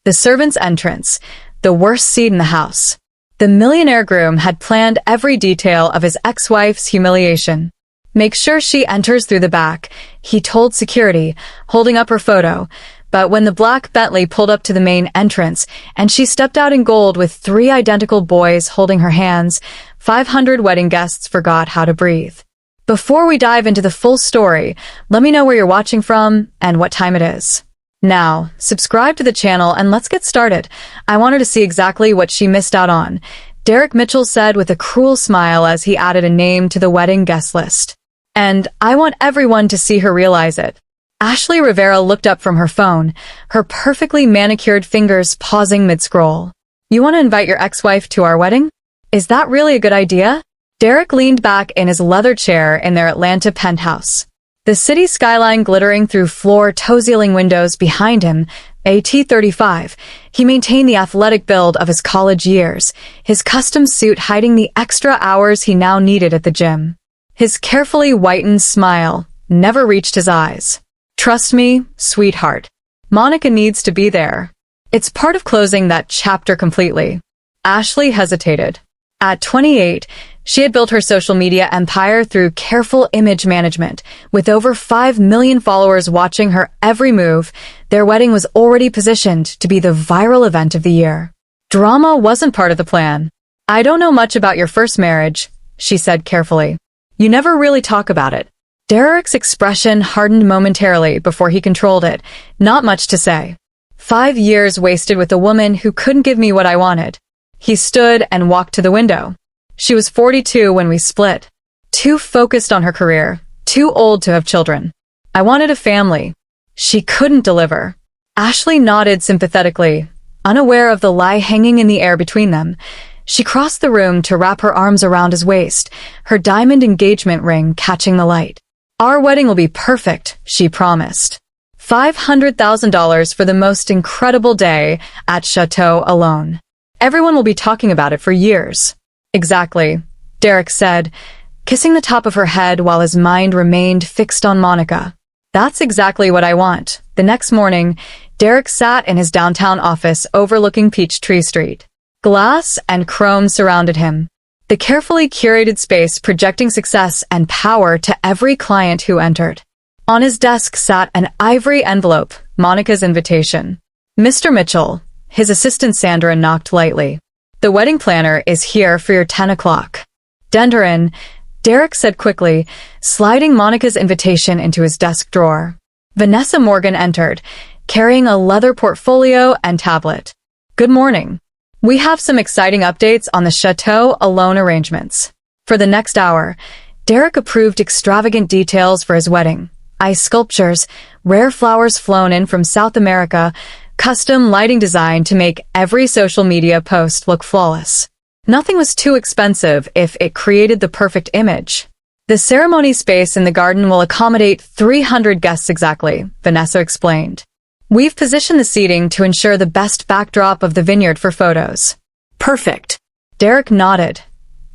The servant's entrance, the worst seat in the house. The millionaire groom had planned every detail of his ex-wife's humiliation. Make sure she enters through the back, he told security, holding up her photo. But when the black Bentley pulled up to the main entrance, and she stepped out in gold with 3 identical boys holding her hands, 500 wedding guests forgot how to breathe. Before we dive into the full story, let me know where you're watching from and what time it is. Now, subscribe to the channel and let's get started. I wanted to see exactly what she missed out on, Derek Mitchell said with a cruel smile as he added a name to the wedding guest list. And I want everyone to see her realize it. Ashley Rivera looked up from her phone, her perfectly manicured fingers pausing mid-scroll. You want to invite your ex-wife to our wedding? Is that really a good idea? Derek leaned back in his leather chair in their Atlanta penthouse. The city skyline glittering through floor-to-ceiling windows behind him, AT-35, he maintained the athletic build of his college years, his custom suit hiding the extra hours he now needed at the gym. His carefully whitened smile never reached his eyes. Trust me, sweetheart. Monica needs to be there. It's part of closing that chapter completely. Ashley hesitated. At 28, she had built her social media empire through careful image management. With over 5 million followers watching her every move, their wedding was already positioned to be the viral event of the year. Drama wasn't part of the plan. I don't know much about your first marriage, she said carefully. You never really talk about it. Derek's expression hardened momentarily before he controlled it. Not much to say. 5 years wasted with a woman who couldn't give me what I wanted. He stood and walked to the window. She was 42 when we split. Too focused on her career, too old to have children. I wanted a family. She couldn't deliver. Ashley nodded sympathetically, unaware of the lie hanging in the air between them. She crossed the room to wrap her arms around his waist, her diamond engagement ring catching the light. Our wedding will be perfect, she promised. $500,000 for the most incredible day at Chateau alone. Everyone will be talking about it for years. Exactly, Derek said, kissing the top of her head while his mind remained fixed on Monica. That's exactly what I want. The next morning, Derek sat in his downtown office overlooking Peachtree Street. Glass and chrome surrounded him, the carefully curated space projecting success and power to every client who entered. On his desk sat an ivory envelope, Monica's invitation. Mr. Mitchell, his assistant Sandra knocked lightly. The wedding planner is here for your 10 o'clock. Denderin, Derek said quickly, sliding Monica's invitation into his desk drawer. Vanessa Morgan entered, carrying a leather portfolio and tablet. Good morning. We have some exciting updates on the Chateau alone arrangements. For the next hour, Derek approved extravagant details for his wedding. Ice sculptures, rare flowers flown in from South America, custom lighting design to make every social media post look flawless. Nothing was too expensive if it created the perfect image. The ceremony space in the garden will accommodate 300 guests exactly, Vanessa explained. We've positioned the seating to ensure the best backdrop of the vineyard for photos. Perfect. Derek nodded.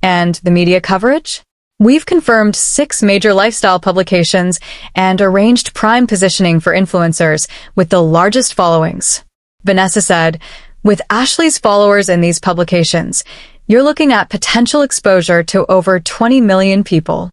And the media coverage? We've confirmed 6 major lifestyle publications and arranged prime positioning for influencers with the largest followings. Vanessa said, with Ashley's followers in these publications, you're looking at potential exposure to over 20 million people.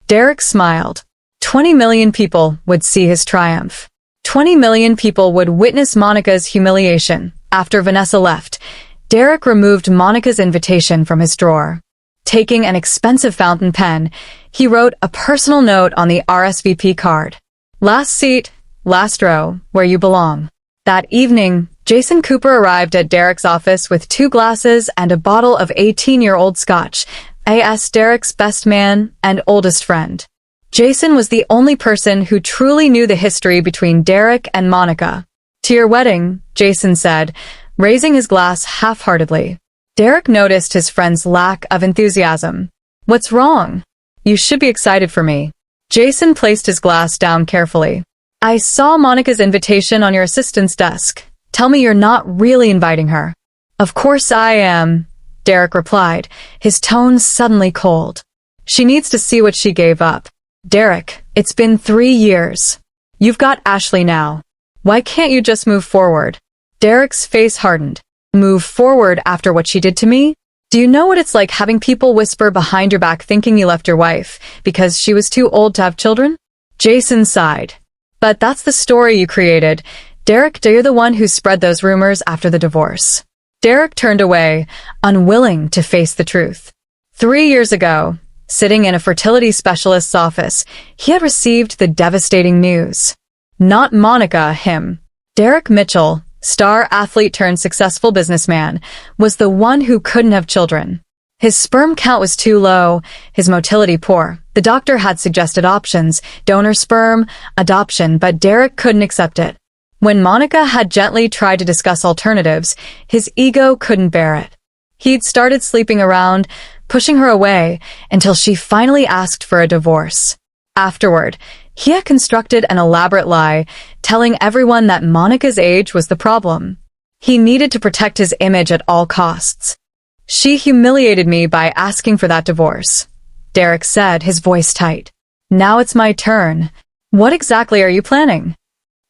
Derek smiled. 20 million people would see his triumph. 20 million people would witness Monica's humiliation. After Vanessa left, Derek removed Monica's invitation from his drawer. Taking an expensive fountain pen, he wrote a personal note on the RSVP card. Last seat, last row, where you belong. That evening, Jason Cooper arrived at Derek's office with 2 glasses and a bottle of 18-year-old scotch, as Derek's best man and oldest friend. Jason was the only person who truly knew the history between Derek and Monica. To your wedding, Jason said, raising his glass half-heartedly. Derek noticed his friend's lack of enthusiasm. What's wrong? You should be excited for me. Jason placed his glass down carefully. I saw Monica's invitation on your assistant's desk. Tell me you're not really inviting her. Of course I am, Derek replied, his tone suddenly cold. She needs to see what she gave up. Derek, it's been 3 years. You've got Ashley now. Why can't you just move forward? Derek's face hardened. Move forward after what she did to me? Do you know what it's like having people whisper behind your back thinking you left your wife because she was too old to have children? Jason sighed. But that's the story you created. Derek, you're the one who spread those rumors after the divorce. Derek turned away, unwilling to face the truth. 3 years ago, sitting in a fertility specialist's office, he had received the devastating news. Not Monica, him. Derek Mitchell, star athlete turned successful businessman, was the one who couldn't have children. His sperm count was too low, his motility poor. The doctor had suggested options, donor sperm, adoption, but Derek couldn't accept it. When Monica had gently tried to discuss alternatives, his ego couldn't bear it. He'd started sleeping around, pushing her away, until she finally asked for a divorce. Afterward, he had constructed an elaborate lie, telling everyone that Monica's age was the problem. He needed to protect his image at all costs. She humiliated me by asking for that divorce, Derek said, his voice tight. Now it's my turn. What exactly are you planning?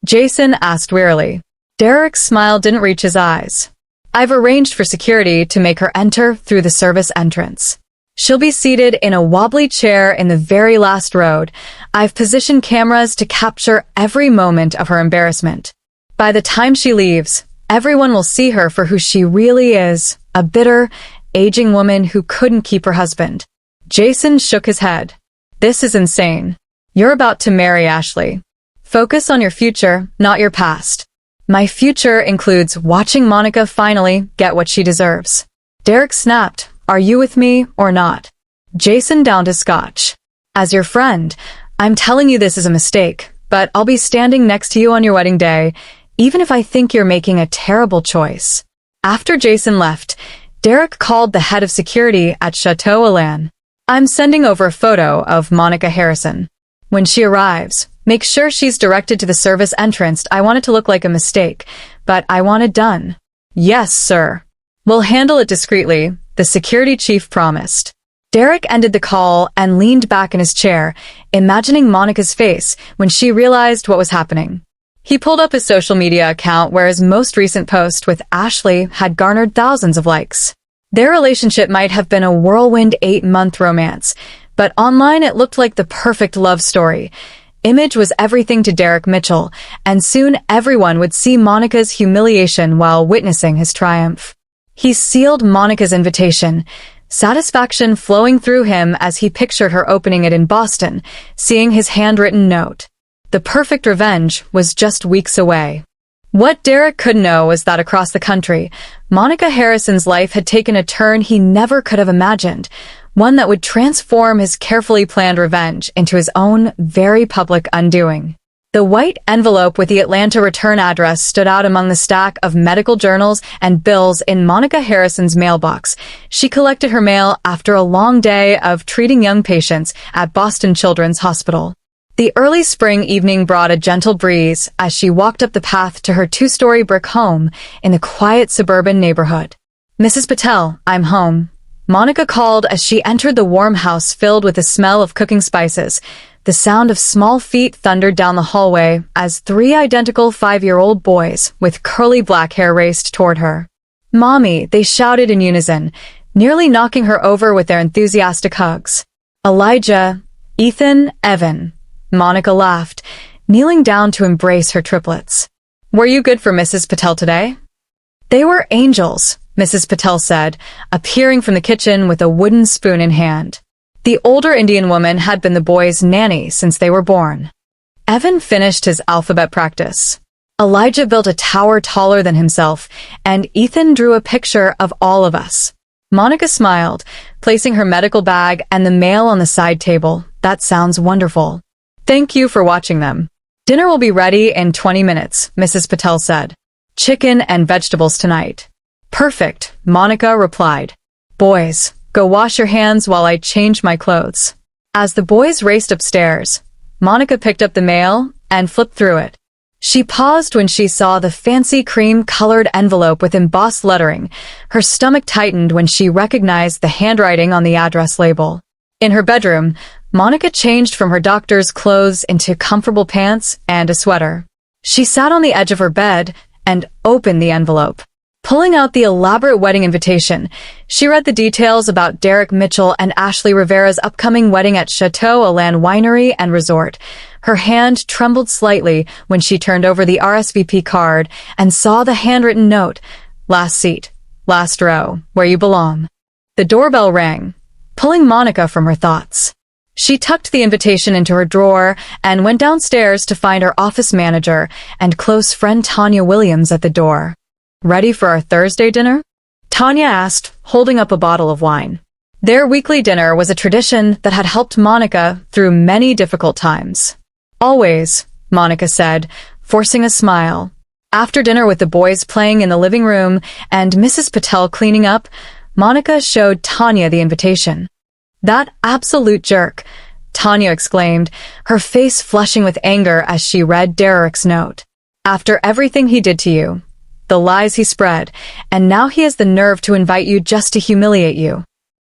Jason asked wearily. Derek's smile didn't reach his eyes. I've arranged for security to make her enter through the service entrance. She'll be seated in a wobbly chair in the very last row. I've positioned cameras to capture every moment of her embarrassment. By the time she leaves, everyone will see her for who she really is, a bitter, aging woman who couldn't keep her husband. Jason shook his head. This is insane. You're about to marry Ashley. Focus on your future, not your past. My future includes watching Monica finally get what she deserves. Derek snapped. Are you with me or not? Jason downed his scotch. As your friend, I'm telling you this is a mistake, but I'll be standing next to you on your wedding day, even if I think you're making a terrible choice. After Jason left, Derek called the head of security at Chateau Elan. I'm sending over a photo of Monica Harrison. When she arrives, make sure she's directed to the service entrance. I want it to look like a mistake, but I want it done. Yes, sir. We'll handle it discreetly, the security chief promised. Derek ended the call and leaned back in his chair, imagining Monica's face when she realized what was happening. He pulled up his social media account where his most recent post with Ashley had garnered thousands of likes. Their relationship might have been a whirlwind 8-month romance, but online it looked like the perfect love story. Image was everything to Derek Mitchell, and soon everyone would see Monica's humiliation while witnessing his triumph. He sealed Monica's invitation, satisfaction flowing through him as he pictured her opening it in Boston, seeing his handwritten note. The perfect revenge was just weeks away. What Derek could know was that across the country, Monica Harrison's life had taken a turn he never could have imagined, one that would transform his carefully planned revenge into his own very public undoing. The white envelope with the Atlanta return address stood out among the stack of medical journals and bills in Monica Harrison's mailbox. She collected her mail after a long day of treating young patients at Boston Children's Hospital. The early spring evening brought a gentle breeze as she walked up the path to her 2-story brick home in the quiet suburban neighborhood. Mrs. Patel, I'm home. Monica called as she entered the warm house filled with the smell of cooking spices. The sound of small feet thundered down the hallway as 3 identical 5-year-old boys with curly black hair raced toward her. Mommy, they shouted in unison, nearly knocking her over with their enthusiastic hugs. Elijah, Ethan, Evan. Monica laughed, kneeling down to embrace her triplets. Were you good for Mrs. Patel today? They were angels, Mrs. Patel said, appearing from the kitchen with a wooden spoon in hand. The older Indian woman had been the boys' nanny since they were born. Evan finished his alphabet practice. Elijah built a tower taller than himself, and Ethan drew a picture of all of us. Monica smiled, placing her medical bag and the mail on the side table. That sounds wonderful. Thank you for watching them. Dinner will be ready in 20 minutes, Mrs. Patel said. Chicken and vegetables tonight. Perfect, Monica replied. Boys, go wash your hands while I change my clothes. As the boys raced upstairs, Monica picked up the mail and flipped through it. She paused when she saw the fancy cream-colored envelope with embossed lettering. Her stomach tightened when she recognized the handwriting on the address label. In her bedroom, Monica changed from her doctor's clothes into comfortable pants and a sweater. She sat on the edge of her bed and opened the envelope. Pulling out the elaborate wedding invitation, she read the details about Derek Mitchell and Ashley Rivera's upcoming wedding at Chateau Elan Winery and Resort. Her hand trembled slightly when she turned over the RSVP card and saw the handwritten note, "Last seat, last row, where you belong." The doorbell rang, pulling Monica from her thoughts. She tucked the invitation into her drawer and went downstairs to find her office manager and close friend Tanya Williams at the door. "Ready for our Thursday dinner?" Tanya asked, holding up a bottle of wine. Their weekly dinner was a tradition that had helped Monica through many difficult times. "Always," Monica said, forcing a smile. After dinner, with the boys playing in the living room and Mrs. Patel cleaning up, Monica showed Tanya the invitation. "That absolute jerk," Tanya exclaimed, her face flushing with anger as she read Derek's note. "After everything he did to you, the lies he spread, and now he has the nerve to invite you just to humiliate you."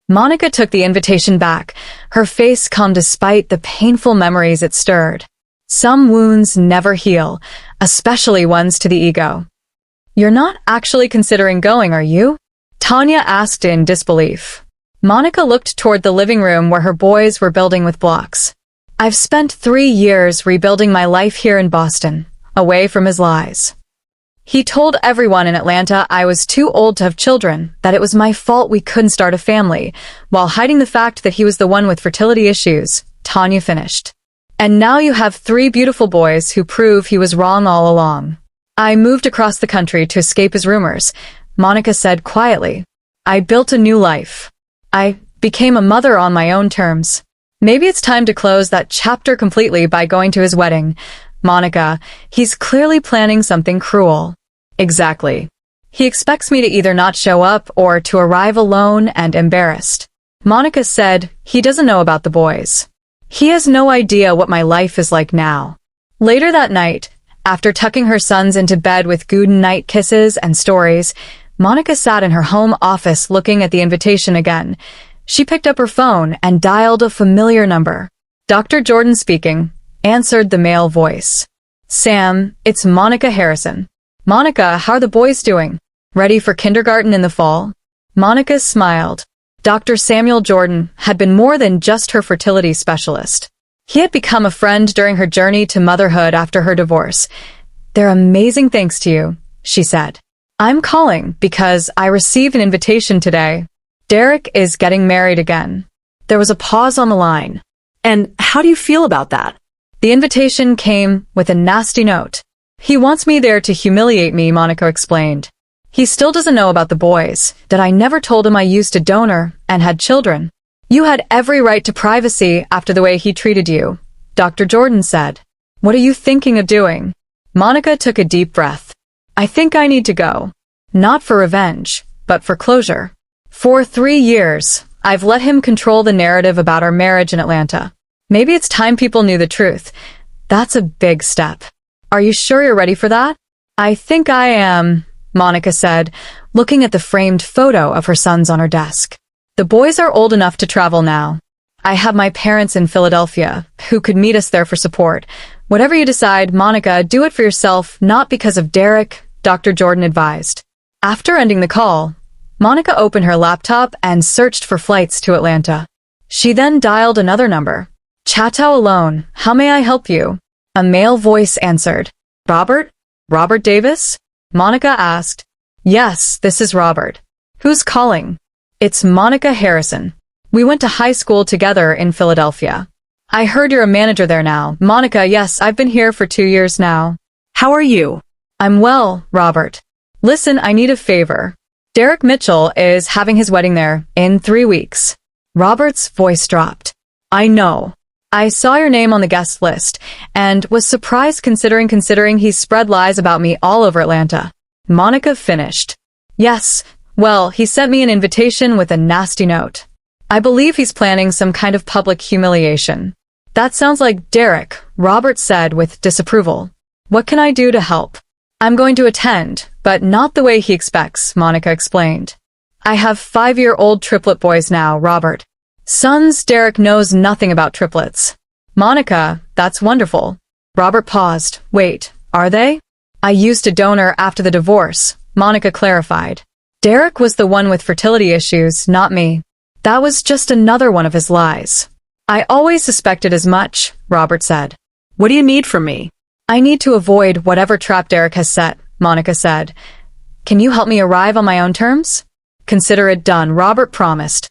Monica took the invitation back, her face calm despite the painful memories it stirred. Some wounds never heal, especially ones to the ego. "You're not actually considering going, are you?" Tanya asked in disbelief. Monica looked toward the living room where her boys were building with blocks. "I've spent 3 years rebuilding my life here in Boston, away from his lies. He told everyone in Atlanta I was too old to have children, that it was my fault we couldn't start a family, while hiding the fact that he was the one with fertility issues," Tanya finished. "And now you have 3 beautiful boys who prove he was wrong all along." "I moved across the country to escape his rumors," Monica said quietly. "I built a new life. I became a mother on my own terms. Maybe it's time to close that chapter completely by going to his wedding. Monica, he's clearly planning something cruel." "Exactly. He expects me to either not show up or to arrive alone and embarrassed." Monica said, "He doesn't know about the boys. He has no idea what my life is like now." Later that night, after tucking her sons into bed with good night kisses and stories, Monica sat in her home office looking at the invitation again. She picked up her phone and dialed a familiar number. "Dr. Jordan speaking," answered the male voice. "Sam, it's Monica Harrison." "Monica, how are the boys doing? Ready for kindergarten in the fall?" Monica smiled. Dr. Samuel Jordan had been more than just her fertility specialist. He had become a friend during her journey to motherhood after her divorce. "They're amazing thanks to you," she said. "I'm calling because I received an invitation today. Derek is getting married again." There was a pause on the line. "And how do you feel about that?" The invitation came with a nasty note. "He wants me there to humiliate me," Monica explained. "He still doesn't know about the boys, that I never told him I used a donor and had children." "You had every right to privacy after the way he treated you," Dr. Jordan said. "What are you thinking of doing?" Monica took a deep breath. "I think I need to go. Not for revenge, but for closure. For 3 years, I've let him control the narrative about our marriage in Atlanta. Maybe it's time people knew the truth. That's a big step. Are you sure you're ready for that?" "I think I am," Monica said, looking at the framed photo of her sons on her desk. "The boys are old enough to travel now. I have my parents in Philadelphia, who could meet us there for support. Whatever you decide, Monica, do it for yourself, not because of Derek," Dr. Jordan advised. After ending the call, Monica opened her laptop and searched for flights to Atlanta. She then dialed another number. "Chateau alone, how may I help you?" A male voice answered. "Robert? Robert Davis?" Monica asked. "Yes, this is Robert. Who's calling?" "It's Monica Harrison. We went to high school together in Philadelphia. I heard you're a manager there now." "Monica, yes, I've been here for 2 years now." "How are you?" "I'm well, Robert. Listen, I need a favor. Derek Mitchell is having his wedding there in 3 weeks." Robert's voice dropped. "I know. I saw your name on the guest list and was surprised considering he spread lies about me all over Atlanta." Monica finished. "Yes, well, he sent me an invitation with a nasty note. I believe he's planning some kind of public humiliation." "That sounds like Derek," Robert said with disapproval. "What can I do to help?" "I'm going to attend, but not the way he expects," Monica explained. "I have 5-year-old triplet boys now, Robert. Sons, Derek knows nothing about triplets." "Monica, that's wonderful." Robert paused. "Wait, are they?" I used a donor after the divorce, Monica clarified. Derek was the one with fertility issues, not me. That was just another one of his lies. I always suspected as much, Robert said. What do you need from me? I need to avoid whatever trap Derek has set, Monica said. Can you help me arrive on my own terms? Consider it done, Robert promised.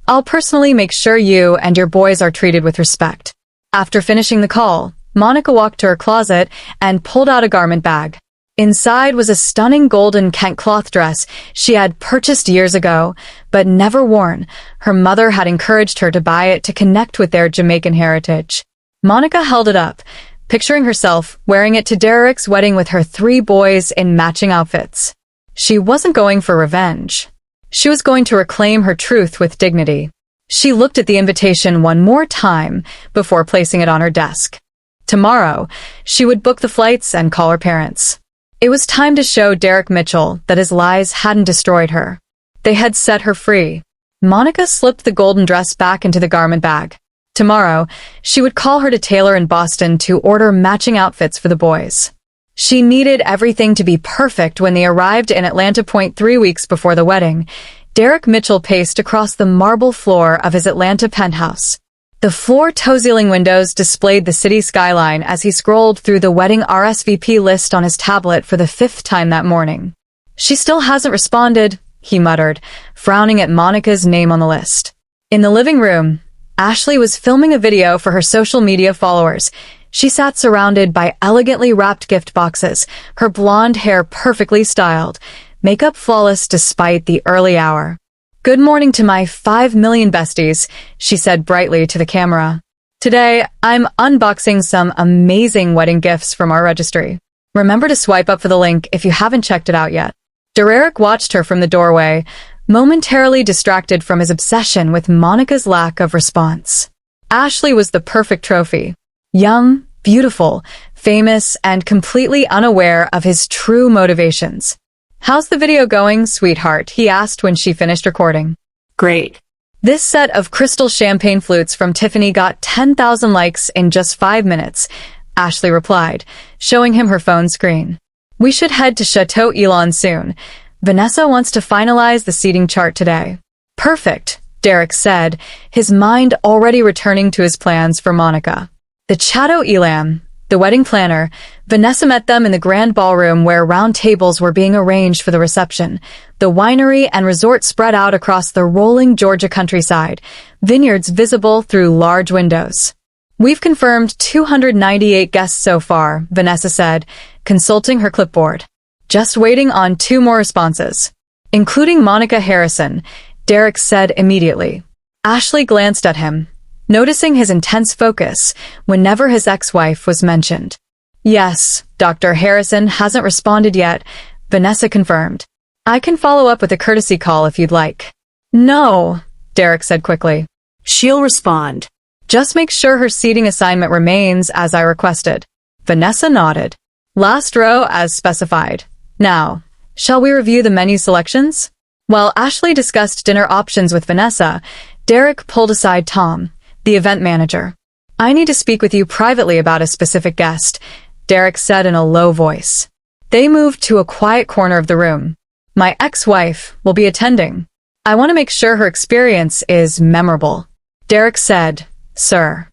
I'll personally make sure you and your boys are treated with respect. After finishing the call, Monica walked to her closet and pulled out a garment bag. Inside was a stunning golden Kent cloth dress she had purchased years ago, but never worn. Her mother had encouraged her to buy it to connect with their Jamaican heritage. Monica held it up, picturing herself wearing it to Derek's wedding with her 3 boys in matching outfits. She wasn't going for revenge. She was going to reclaim her truth with dignity. She looked at the invitation one more time before placing it on her desk. Tomorrow, she would book the flights and call her parents. It was time to show Derek Mitchell that his lies hadn't destroyed her. They had set her free. Monica slipped the golden dress back into the garment bag. Tomorrow, she would call her to Taylor in Boston to order matching outfits for the boys. She needed everything to be perfect when they arrived in Atlanta Point 3 weeks before the wedding. Derek Mitchell paced across the marble floor of his Atlanta penthouse. The floor-to-ceiling windows displayed the city skyline as he scrolled through the wedding RSVP list on his tablet for the 5th time that morning. She still hasn't responded, he muttered, frowning at Monica's name on the list. In the living room, Ashley was filming a video for her social media followers. She sat surrounded by elegantly wrapped gift boxes, her blonde hair perfectly styled, makeup flawless despite the early hour. Good morning to my 5 million besties, she said brightly to the camera. Today, I'm unboxing some amazing wedding gifts from our registry. Remember to swipe up for the link if you haven't checked it out yet. Derek watched her from the doorway, momentarily distracted from his obsession with Monica's lack of response. Ashley was the perfect trophy. Young, beautiful, famous, and completely unaware of his true motivations. How's the video going, sweetheart? He asked when she finished recording. Great. This set of crystal champagne flutes from Tiffany got 10,000 likes in just 5 minutes, Ashley replied, showing him her phone screen. We should head to Chateau Elon soon. Vanessa wants to finalize the seating chart today. Perfect, Derek said, his mind already returning to his plans for Monica. The Chateau Elam, the wedding planner, Vanessa met them in the grand ballroom where round tables were being arranged for the reception. The winery and resort spread out across the rolling Georgia countryside, vineyards visible through large windows. We've confirmed 298 guests so far, Vanessa said, consulting her clipboard. Just waiting on 2 more responses. Including Monica Harrison, Derek said immediately. Ashley glanced at him, noticing his intense focus whenever his ex-wife was mentioned. Yes, Dr. Harrison hasn't responded yet, Vanessa confirmed. I can follow up with a courtesy call if you'd like. No, Derek said quickly. She'll respond. Just make sure her seating assignment remains as I requested. Vanessa nodded. Last row as specified. Now, shall we review the menu selections? While Ashley discussed dinner options with Vanessa, Derek pulled aside Tom, the event manager. I need to speak with you privately about a specific guest, Derek said in a low voice. They moved to a quiet corner of the room. My ex-wife will be attending. I want to make sure her experience is memorable. Derek said, Sir.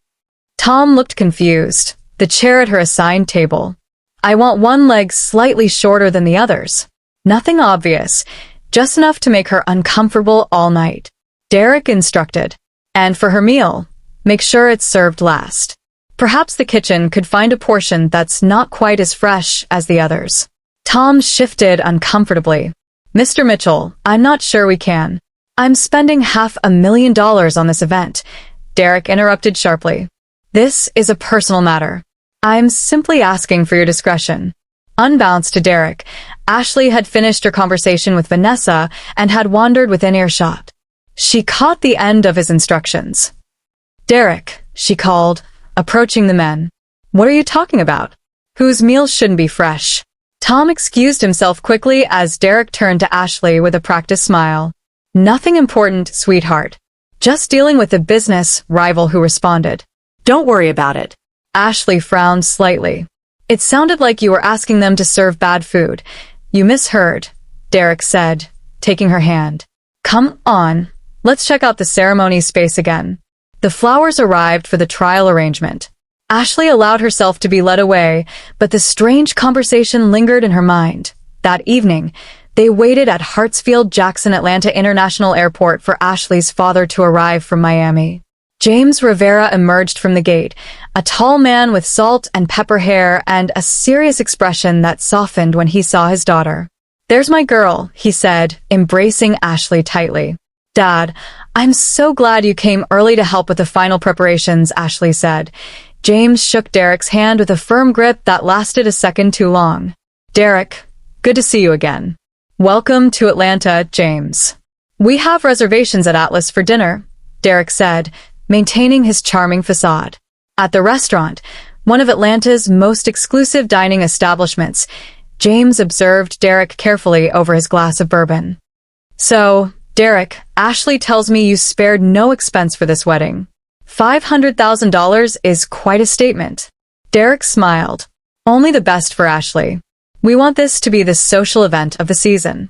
Tom looked confused, the chair at her assigned table. I want one leg slightly shorter than the others. Nothing obvious, just enough to make her uncomfortable all night. Derek instructed. And for her meal, make sure it's served last. Perhaps the kitchen could find a portion that's not quite as fresh as the others. Tom shifted uncomfortably. Mr. Mitchell, I'm not sure we can. I'm spending $500,000 on this event, Derek interrupted sharply. This is a personal matter. I'm simply asking for your discretion. Unbeknownst to Derek, Ashley had finished her conversation with Vanessa and had wandered within earshot. She caught the end of his instructions. Derek, she called, approaching the men. What are you talking about? Whose meals shouldn't be fresh? Tom excused himself quickly as Derek turned to Ashley with a practiced smile. Nothing important, sweetheart. Just dealing with a business rival who responded. Don't worry about it. Ashley frowned slightly. It sounded like you were asking them to serve bad food. You misheard, Derek said, taking her hand. Come on, let's check out the ceremony space again. The flowers arrived for the trial arrangement. Ashley allowed herself to be led away, but the strange conversation lingered in her mind. That evening, they waited at Hartsfield-Jackson Atlanta International Airport for Ashley's father to arrive from Miami. James Rivera emerged from the gate, a tall man with salt and pepper hair and a serious expression that softened when he saw his daughter. There's my girl, he said, embracing Ashley tightly. Dad, I'm so glad you came early to help with the final preparations, Ashley said. James shook Derek's hand with a firm grip that lasted a second too long. Derek, good to see you again. Welcome to Atlanta, James. We have reservations at Atlas for dinner, Derek said, maintaining his charming facade. At the restaurant, one of Atlanta's most exclusive dining establishments, James observed Derek carefully over his glass of bourbon. So, Derek, Ashley tells me you spared no expense for this wedding. $500,000 is quite a statement. Derek smiled. Only the best for Ashley. We want this to be the social event of the season.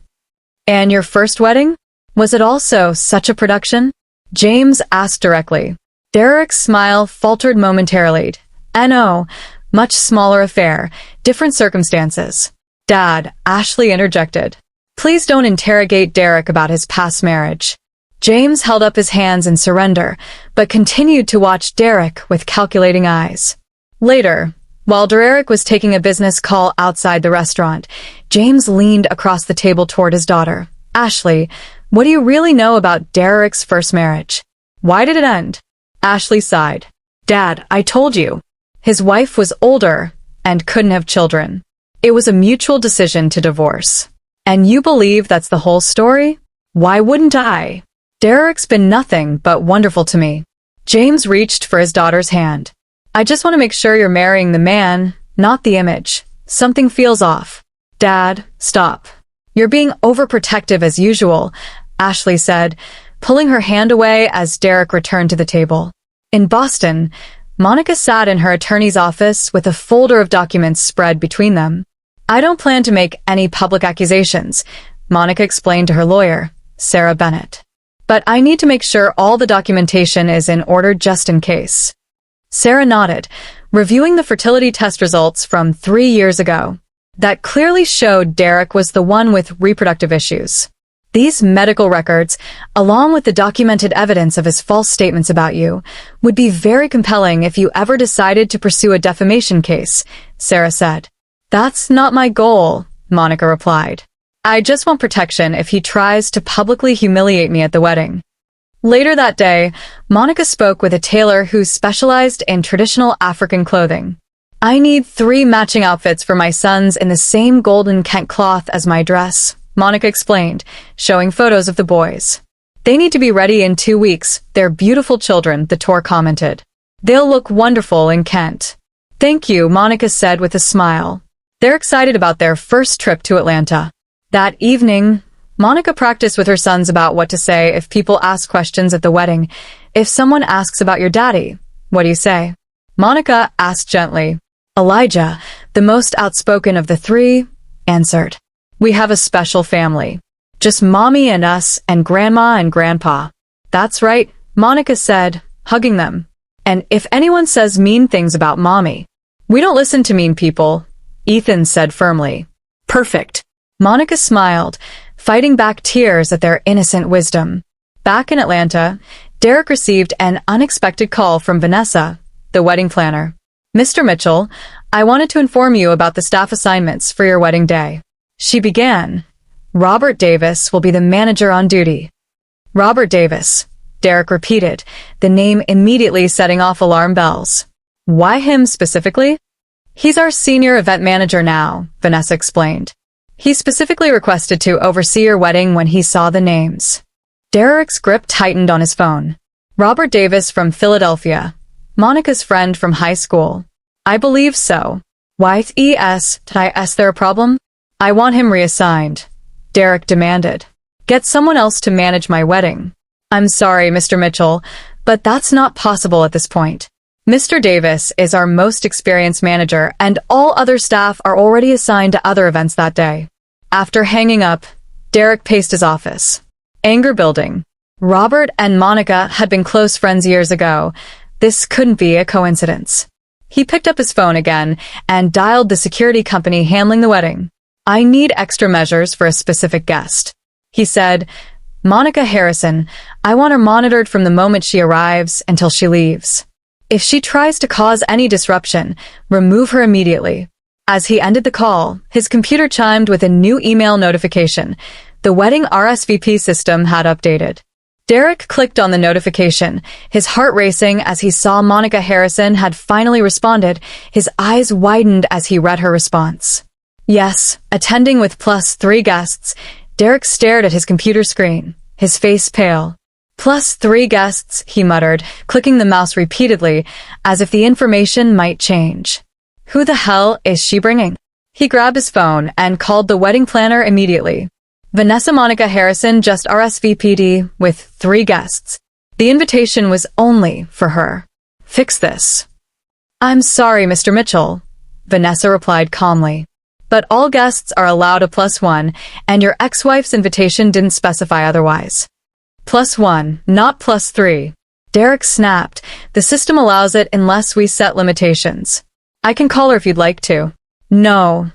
And your first wedding? Was it also such a production? James asked directly. Derek's smile faltered momentarily. No, much smaller affair, different circumstances. Dad, Ashley interjected. Please don't interrogate Derek about his past marriage. James held up his hands in surrender, but continued to watch Derek with calculating eyes. Later, while Derek was taking a business call outside the restaurant, James leaned across the table toward his daughter. Ashley, what do you really know about Derek's first marriage? Why did it end? Ashley sighed. Dad, I told you. His wife was older and couldn't have children. It was a mutual decision to divorce. And you believe that's the whole story? Why wouldn't I? Derek's been nothing but wonderful to me. James reached for his daughter's hand. I just want to make sure you're marrying the man, not the image. Something feels off. Dad, stop. You're being overprotective as usual, Ashley said, pulling her hand away as Derek returned to the table. In Boston, Monica sat in her attorney's office with a folder of documents spread between them. I don't plan to make any public accusations, Monica explained to her lawyer, Sarah Bennett. But I need to make sure all the documentation is in order just in case. Sarah nodded, reviewing the fertility test results from 3 years ago. That clearly showed Derek was the one with reproductive issues. These medical records, along with the documented evidence of his false statements about you, would be very compelling if you ever decided to pursue a defamation case, Sarah said. That's not my goal, Monica replied. I just want protection if he tries to publicly humiliate me at the wedding. Later that day, Monica spoke with a tailor who specialized in traditional African clothing. I need 3 matching outfits for my sons in the same golden Kent cloth as my dress, Monica explained, showing photos of the boys. They need to be ready in 2 weeks. They're beautiful children, the tour commented. They'll look wonderful in Kent. Thank you, Monica said with a smile. They're excited about their first trip to Atlanta. That evening, Monica practiced with her sons about what to say if people ask questions at the wedding. If someone asks about your daddy, what do you say? Monica asked gently. Elijah, the most outspoken of the 3, answered. We have a special family. Just Mommy and us and Grandma and Grandpa. That's right, Monica said, hugging them. And if anyone says mean things about Mommy, we don't listen to mean people, Ethan said firmly. Perfect. Monica smiled, fighting back tears at their innocent wisdom. Back in Atlanta, Derek received an unexpected call from Vanessa, the wedding planner. Mr. Mitchell, I wanted to inform you about the staff assignments for your wedding day. She began. Robert Davis will be the manager on duty. Robert Davis, Derek repeated, the name immediately setting off alarm bells. Why him specifically? He's our senior event manager now, Vanessa explained. He specifically requested to oversee your wedding when he saw the names. Derek's grip tightened on his phone. Robert Davis from Philadelphia. Monica's friend from high school. I believe so. Is there a problem? I want him reassigned, Derek demanded. Get someone else to manage my wedding. I'm sorry, Mr. Mitchell, but that's not possible at this point. Mr. Davis is our most experienced manager, and all other staff are already assigned to other events that day. After hanging up, Derek paced his office. Anger building. Robert and Monica had been close friends years ago. This couldn't be a coincidence. He picked up his phone again and dialed the security company handling the wedding. I need extra measures for a specific guest. He said, Monica Harrison, I want her monitored from the moment she arrives until she leaves. If she tries to cause any disruption, remove her immediately. As he ended the call, his computer chimed with a new email notification. The wedding RSVP system had updated. Derek clicked on the notification, his heart racing as he saw Monica Harrison had finally responded. His eyes widened as he read her response. Yes, attending with +3 guests. Derek stared at his computer screen, his face pale. +3 guests, he muttered, clicking the mouse repeatedly, as if the information might change. Who the hell is she bringing? He grabbed his phone and called the wedding planner immediately. Vanessa Monica Harrison just RSVP'd with 3 guests. The invitation was only for her. Fix this. I'm sorry, Mr. Mitchell, Vanessa replied calmly. But all guests are allowed a +1, and your ex-wife's invitation didn't specify otherwise. +1, not +3. Derek snapped. The system allows it unless we set limitations. I can call her if you'd like to. No,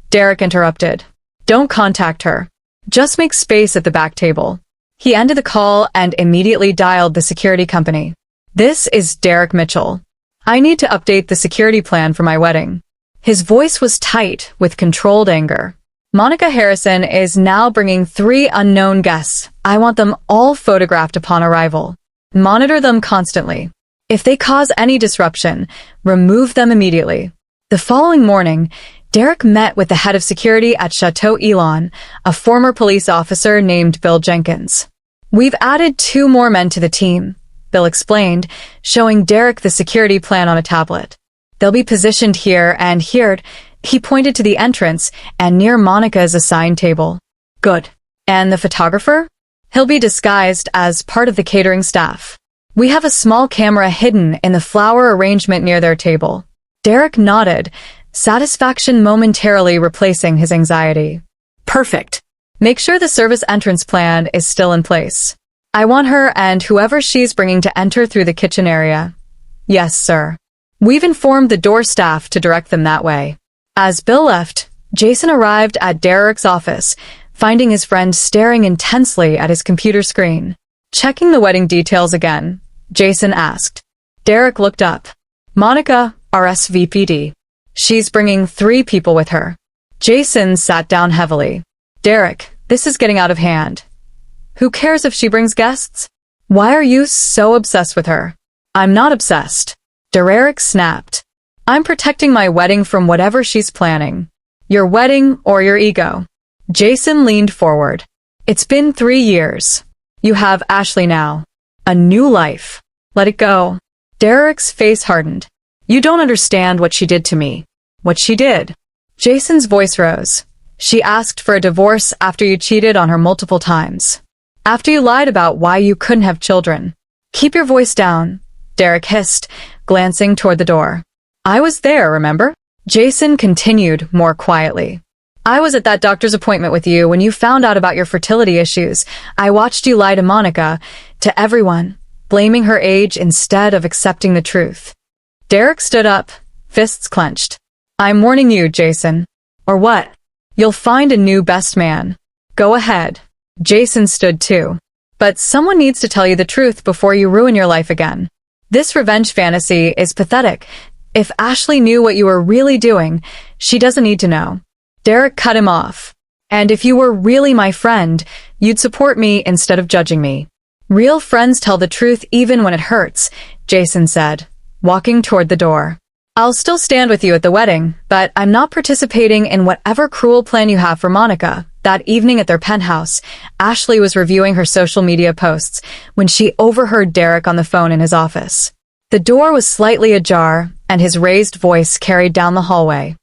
Derek interrupted. Don't contact her. Just make space at the back table. He ended the call and immediately dialed the security company. This is Derek Mitchell. I need to update the security plan for my wedding. His voice was tight with controlled anger. Monica Harrison is now bringing 3 unknown guests. I want them all photographed upon arrival. Monitor them constantly. If they cause any disruption, remove them immediately. The following morning, Derek met with the head of security at Chateau Elon, a former police officer named Bill Jenkins. We've added 2 more men to the team, Bill explained, showing Derek the security plan on a tablet. They'll be positioned here and here. He pointed to the entrance and near Monica's assigned table. Good. And the photographer? He'll be disguised as part of the catering staff. We have a small camera hidden in the flower arrangement near their table. Derek nodded, satisfaction momentarily replacing his anxiety. Perfect. Make sure the service entrance plan is still in place. I want her and whoever she's bringing to enter through the kitchen area. Yes, sir. We've informed the door staff to direct them that way. As Bill left, Jason arrived at Derek's office, finding his friend staring intensely at his computer screen. Checking the wedding details again, Jason asked. Derek looked up. Monica, RSVP'd. She's bringing 3 people with her. Jason sat down heavily. Derek, this is getting out of hand. Who cares if she brings guests? Why are you so obsessed with her? I'm not obsessed. Derek snapped. I'm protecting my wedding from whatever she's planning. Your wedding or your ego. Jason leaned forward. It's been 3 years. You have Ashley now. A new life. Let it go. Derek's face hardened. You don't understand what she did to me. What she did. Jason's voice rose. She asked for a divorce after you cheated on her multiple times. After you lied about why you couldn't have children. Keep your voice down, Derek hissed, glancing toward the door. I was there, remember? Jason continued more quietly. I was at that doctor's appointment with you when you found out about your fertility issues. I watched you lie to Monica, to everyone, blaming her age instead of accepting the truth. Derek stood up, fists clenched. I'm warning you, Jason. Or what? You'll find a new best man. Go ahead. Jason stood too. But someone needs to tell you the truth before you ruin your life again. This revenge fantasy is pathetic. If Ashley knew what you were really doing, she doesn't need to know. Derek cut him off. And if you were really my friend, you'd support me instead of judging me. Real friends tell the truth even when it hurts, Jason said, walking toward the door. I'll still stand with you at the wedding, but I'm not participating in whatever cruel plan you have for Monica. That evening at their penthouse, Ashley was reviewing her social media posts when she overheard Derek on the phone in his office. The door was slightly ajar, and his raised voice carried down the hallway.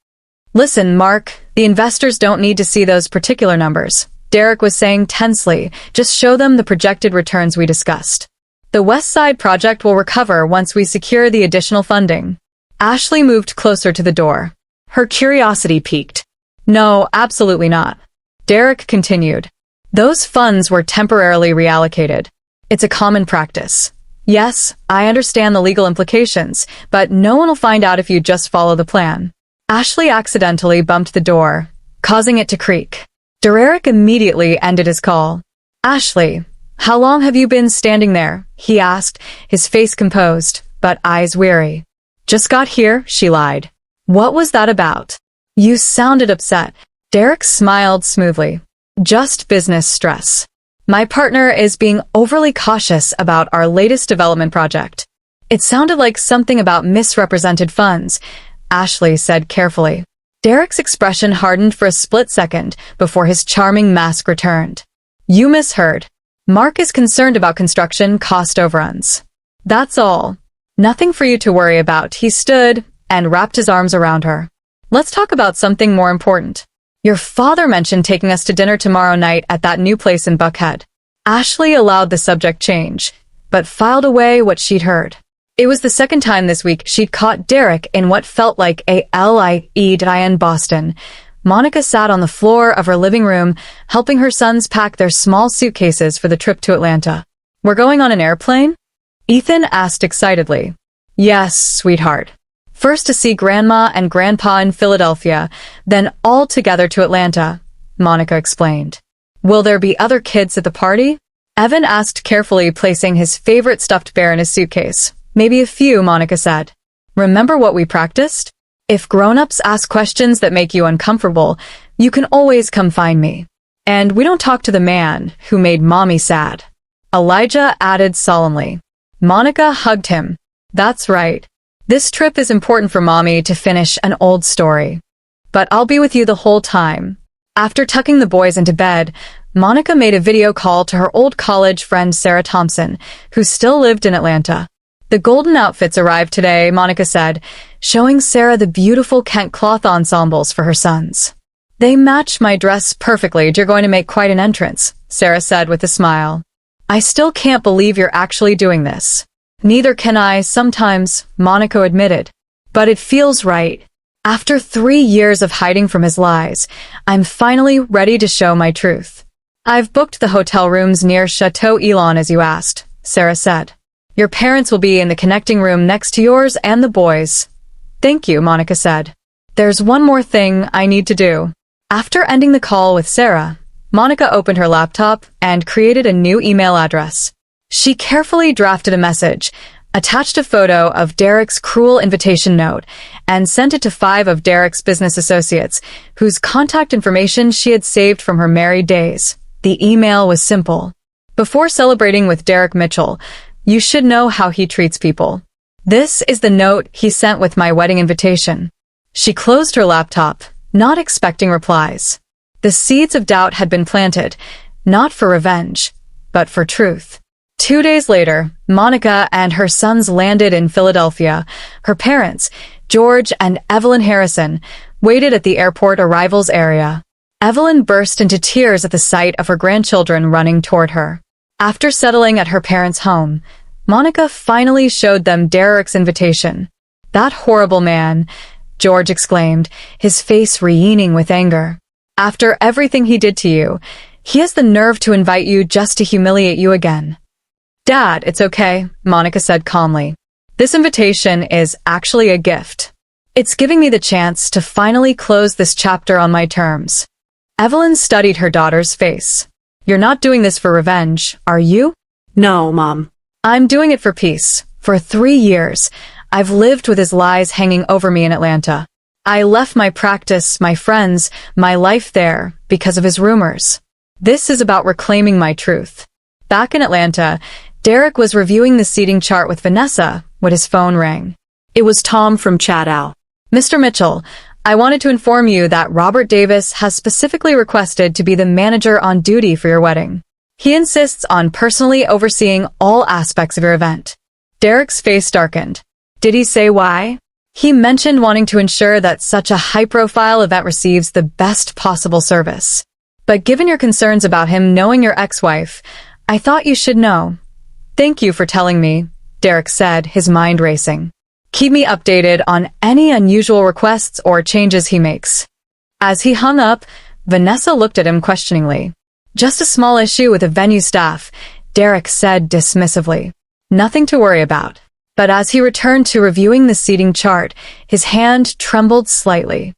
Listen, Mark, the investors don't need to see those particular numbers, Derek was saying tensely. Just show them the projected returns we discussed. The West Side project will recover once we secure the additional funding. Ashley moved closer to the door. Her curiosity piqued. No, absolutely not. Derek continued. Those funds were temporarily reallocated. It's a common practice. Yes, I understand the legal implications, but no one will find out if you just follow the plan. Ashley accidentally bumped the door, causing it to creak. Derek immediately ended his call. Ashley, how long have you been standing there? He asked, his face composed, but eyes weary. Just got here, she lied. What was that about? You sounded upset. Derek smiled smoothly. Just business stress. My partner is being overly cautious about our latest development project. It sounded like something about misrepresented funds, Ashley said carefully. Derek's expression hardened for a split second before his charming mask returned. You misheard. Mark is concerned about construction cost overruns. That's all. Nothing for you to worry about. He stood and wrapped his arms around her. Let's talk about something more important. Your father mentioned taking us to dinner tomorrow night at that new place in Buckhead. Ashley allowed the subject change, but filed away what she'd heard. It was the second time this week she'd caught Derek in what felt like a lie Boston. Monica sat on the floor of her living room, helping her sons pack their small suitcases for the trip to Atlanta. We're going on an airplane? Ethan asked excitedly. Yes, sweetheart. First to see Grandma and Grandpa in Philadelphia, then all together to Atlanta, Monica explained. Will there be other kids at the party? Evan asked carefully, placing his favorite stuffed bear in his suitcase. Maybe a few, Monica said. Remember what we practiced? If grown-ups ask questions that make you uncomfortable, you can always come find me. And we don't talk to the man who made Mommy sad. Elijah added solemnly. Monica hugged him. That's right. This trip is important for Mommy to finish an old story. But I'll be with you the whole time. After tucking the boys into bed, Monica made a video call to her old college friend Sarah Thompson, who still lived in Atlanta. The golden outfits arrived today, Monica said, showing Sarah the beautiful Kent cloth ensembles for her sons. They match my dress perfectly. You're going to make quite an entrance, Sarah said with a smile. I still can't believe you're actually doing this. Neither can I sometimes, Monica admitted. But it feels right. After 3 years of hiding from his lies, I'm finally ready to show my truth. I've booked the hotel rooms near Chateau Elon as you asked, Sarah said. Your parents will be in the connecting room next to yours and the boys. Thank you, Monica said. There's one more thing I need to do. After ending the call with Sarah, Monica opened her laptop and created a new email address. She carefully drafted a message, attached a photo of Derek's cruel invitation note, and sent it to 5 of Derek's business associates, whose contact information she had saved from her married days. The email was simple. Before celebrating with Derek Mitchell, you should know how he treats people. This is the note he sent with my wedding invitation. She closed her laptop, not expecting replies. The seeds of doubt had been planted, not for revenge, but for truth. 2 days later, Monica and her sons landed in Philadelphia. Her parents, George and Evelyn Harrison, waited at the airport arrivals area. Evelyn burst into tears at the sight of her grandchildren running toward her. After settling at her parents' home, Monica finally showed them Derek's invitation. That horrible man, George exclaimed, his face reining with anger. After everything he did to you, he has the nerve to invite you just to humiliate you again. Dad, it's okay, Monica said calmly. This invitation is actually a gift. It's giving me the chance to finally close this chapter on my terms. Evelyn studied her daughter's face. You're not doing this for revenge, are you? No, Mom. I'm doing it for peace. For 3 years, I've lived with his lies hanging over me in Atlanta. I left my practice, my friends, my life there because of his rumors. This is about reclaiming my truth. Back in Atlanta, Derek was reviewing the seating chart with Vanessa when his phone rang. It was Tom from Chadow. Mr. Mitchell, I wanted to inform you that Robert Davis has specifically requested to be the manager on duty for your wedding. He insists on personally overseeing all aspects of your event. Derek's face darkened. Did he say why? He mentioned wanting to ensure that such a high-profile event receives the best possible service. But given your concerns about him knowing your ex-wife, I thought you should know. Thank you for telling me, Derek said, his mind racing. Keep me updated on any unusual requests or changes he makes. As he hung up, Vanessa looked at him questioningly. Just a small issue with the venue staff, Derek said dismissively. Nothing to worry about. But as he returned to reviewing the seating chart, his hand trembled slightly.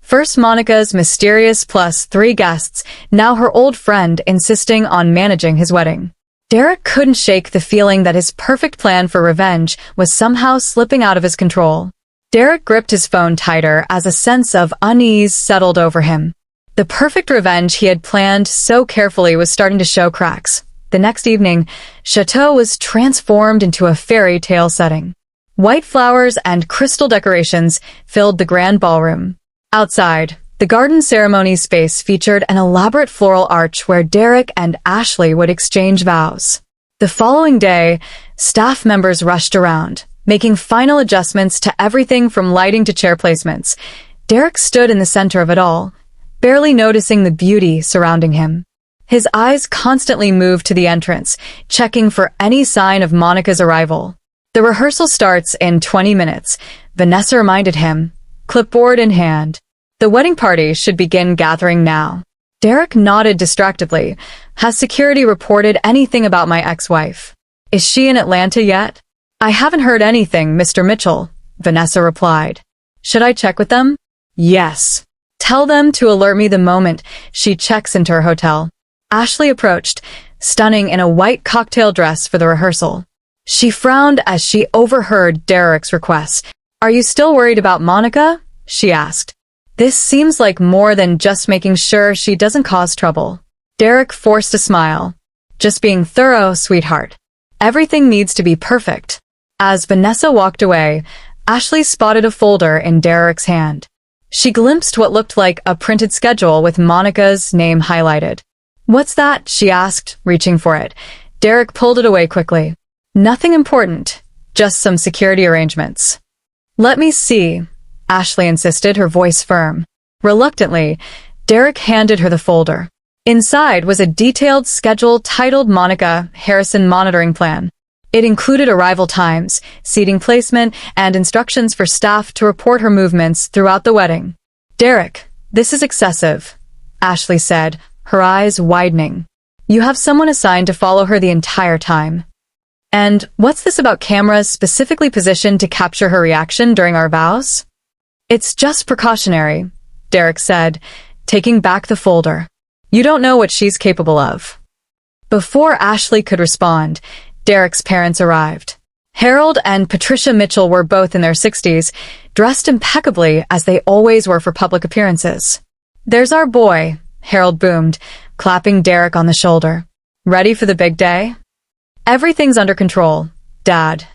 First Monica's mysterious plus 3 guests, now her old friend insisting on managing his wedding. Derek couldn't shake the feeling that his perfect plan for revenge was somehow slipping out of his control. Derek gripped his phone tighter as a sense of unease settled over him. The perfect revenge he had planned so carefully was starting to show cracks. The next evening, Chateau was transformed into a fairy tale setting. White flowers and crystal decorations filled the grand ballroom. Outside, the garden ceremony space featured an elaborate floral arch where Derek and Ashley would exchange vows. The following day, staff members rushed around, making final adjustments to everything from lighting to chair placements. Derek stood in the center of it all, barely noticing the beauty surrounding him. His eyes constantly moved to the entrance, checking for any sign of Monica's arrival. The rehearsal starts in 20 minutes, Vanessa reminded him, clipboard in hand. The wedding party should begin gathering now. Derek nodded distractedly. Has security reported anything about my ex-wife? Is she in Atlanta yet? I haven't heard anything, Mr. Mitchell, Vanessa replied. Should I check with them? Yes. Tell them to alert me the moment she checks into her hotel. Ashley approached, stunning in a white cocktail dress for the rehearsal. She frowned as she overheard Derek's request. Are you still worried about Monica? She asked. This seems like more than just making sure she doesn't cause trouble. Derek forced a smile. Just being thorough, sweetheart. Everything needs to be perfect. As Vanessa walked away, Ashley spotted a folder in Derek's hand. She glimpsed what looked like a printed schedule with Monica's name highlighted. What's that? She asked, reaching for it. Derek pulled it away quickly. Nothing important, just some security arrangements. Let me see, Ashley insisted, her voice firm. Reluctantly, Derek handed her the folder. Inside was a detailed schedule titled Monica Harrison Monitoring Plan. It included arrival times, seating placement, and instructions for staff to report her movements throughout the wedding. Derek, this is excessive, Ashley said, her eyes widening. You have someone assigned to follow her the entire time. And what's this about cameras specifically positioned to capture her reaction during our vows? It's just precautionary, Derek said, taking back the folder. You don't know what she's capable of. Before Ashley could respond, Derek's parents arrived. Harold and Patricia Mitchell were both in their 60s, dressed impeccably as they always were for public appearances. There's our boy, Harold boomed, clapping Derek on the shoulder. Ready for the big day? Everything's under control, Dad,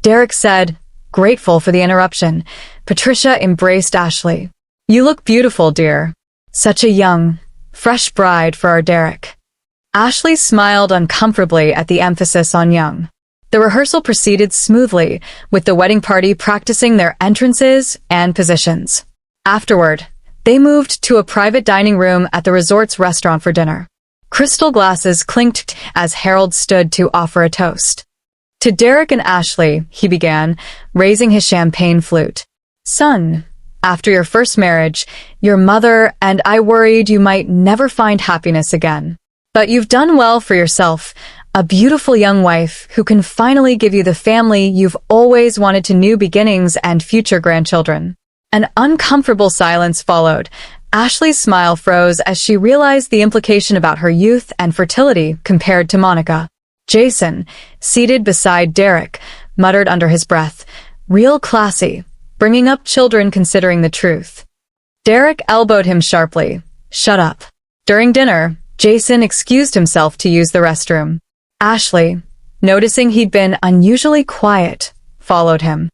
Derek said, grateful for the interruption. Patricia embraced Ashley. You look beautiful, dear. Such a young, fresh bride for our Derek. Ashley smiled uncomfortably at the emphasis on young. The rehearsal proceeded smoothly, with the wedding party practicing their entrances and positions. Afterward, they moved to a private dining room at the resort's restaurant for dinner. Crystal glasses clinked as Harold stood to offer a toast. To Derek and Ashley, he began, raising his champagne flute. Son, after your first marriage, your mother and I worried you might never find happiness again. But you've done well for yourself, a beautiful young wife who can finally give you the family you've always wanted to new beginnings and future grandchildren. An uncomfortable silence followed. Ashley's smile froze as she realized the implication about her youth and fertility compared to Monica. Jason, seated beside Derek, muttered under his breath, real classy, bringing up children considering the truth. Derek elbowed him sharply. Shut up. During dinner, Jason excused himself to use the restroom. Ashley, noticing he'd been unusually quiet, followed him.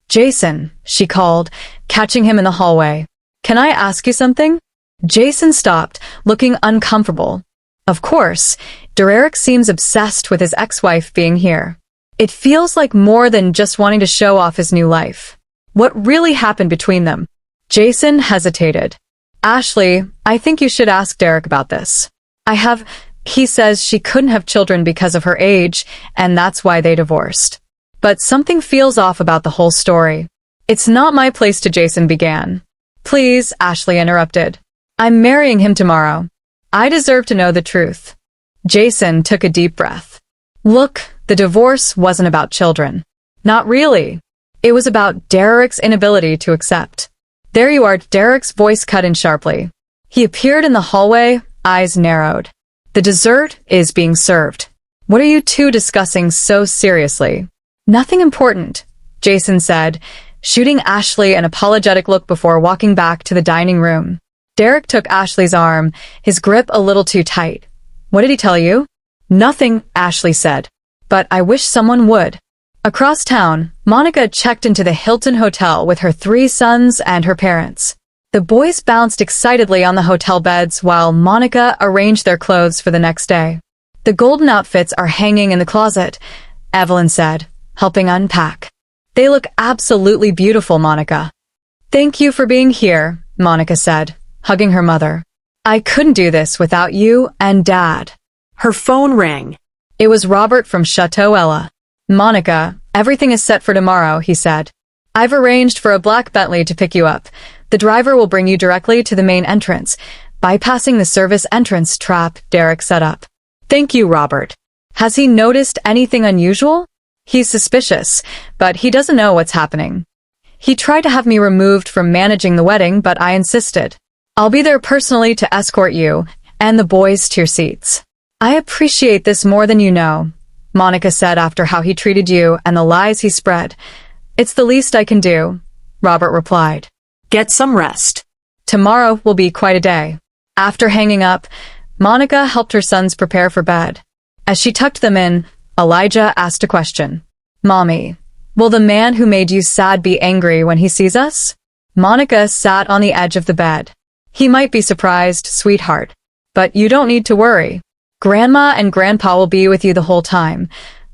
Jason, she called, catching him in the hallway. Can I ask you something? Jason stopped, looking uncomfortable. Of course, Derek seems obsessed with his ex-wife being here. It feels like more than just wanting to show off his new life. What really happened between them? Jason hesitated. Ashley, I think you should ask Derek about this. I have He says she couldn't have children because of her age, and that's why they divorced. But something feels off about the whole story. It's not my place to, Jason began. Please, Ashley interrupted. I'm marrying him tomorrow. I deserve to know the truth. Jason took a deep breath. Look, the divorce wasn't about children. Not really. It was about Derek's inability to accept. There you are, Derek's voice cut in sharply. He appeared in the hallway, eyes narrowed. The dessert is being served. What are you two discussing so seriously? Nothing important, Jason said, shooting Ashley an apologetic look before walking back to the dining room. Derek took Ashley's arm, his grip a little too tight. What did he tell you? Nothing, Ashley said. But I wish someone would. Across town, Monica checked into the Hilton Hotel with her 3 sons and her parents. The boys bounced excitedly on the hotel beds while Monica arranged their clothes for the next day. The golden outfits are hanging in the closet, Evelyn said, helping unpack. They look absolutely beautiful, Monica. Thank you for being here, Monica said, hugging her mother. I couldn't do this without you and Dad. Her phone rang. It was Robert from Chateau Ella. Monica, everything is set for tomorrow, he said. I've arranged for a black Bentley to pick you up. The driver will bring you directly to the main entrance, bypassing the service entrance trap Derek set up. Thank you, Robert. Has he noticed anything unusual? He's suspicious, but he doesn't know what's happening. He tried to have me removed from managing the wedding, but I insisted. I'll be there personally to escort you and the boys to your seats. I appreciate this more than you know, Monica said after how he treated you and the lies he spread. It's the least I can do, Robert replied. Get some rest. Tomorrow will be quite a day. After hanging up, Monica helped her sons prepare for bed. As she tucked them in, Elijah asked a question. Mommy, will the man who made you sad be angry when he sees us? Monica sat on the edge of the bed. He might be surprised, sweetheart. But you don't need to worry. Grandma and Grandpa will be with you the whole time.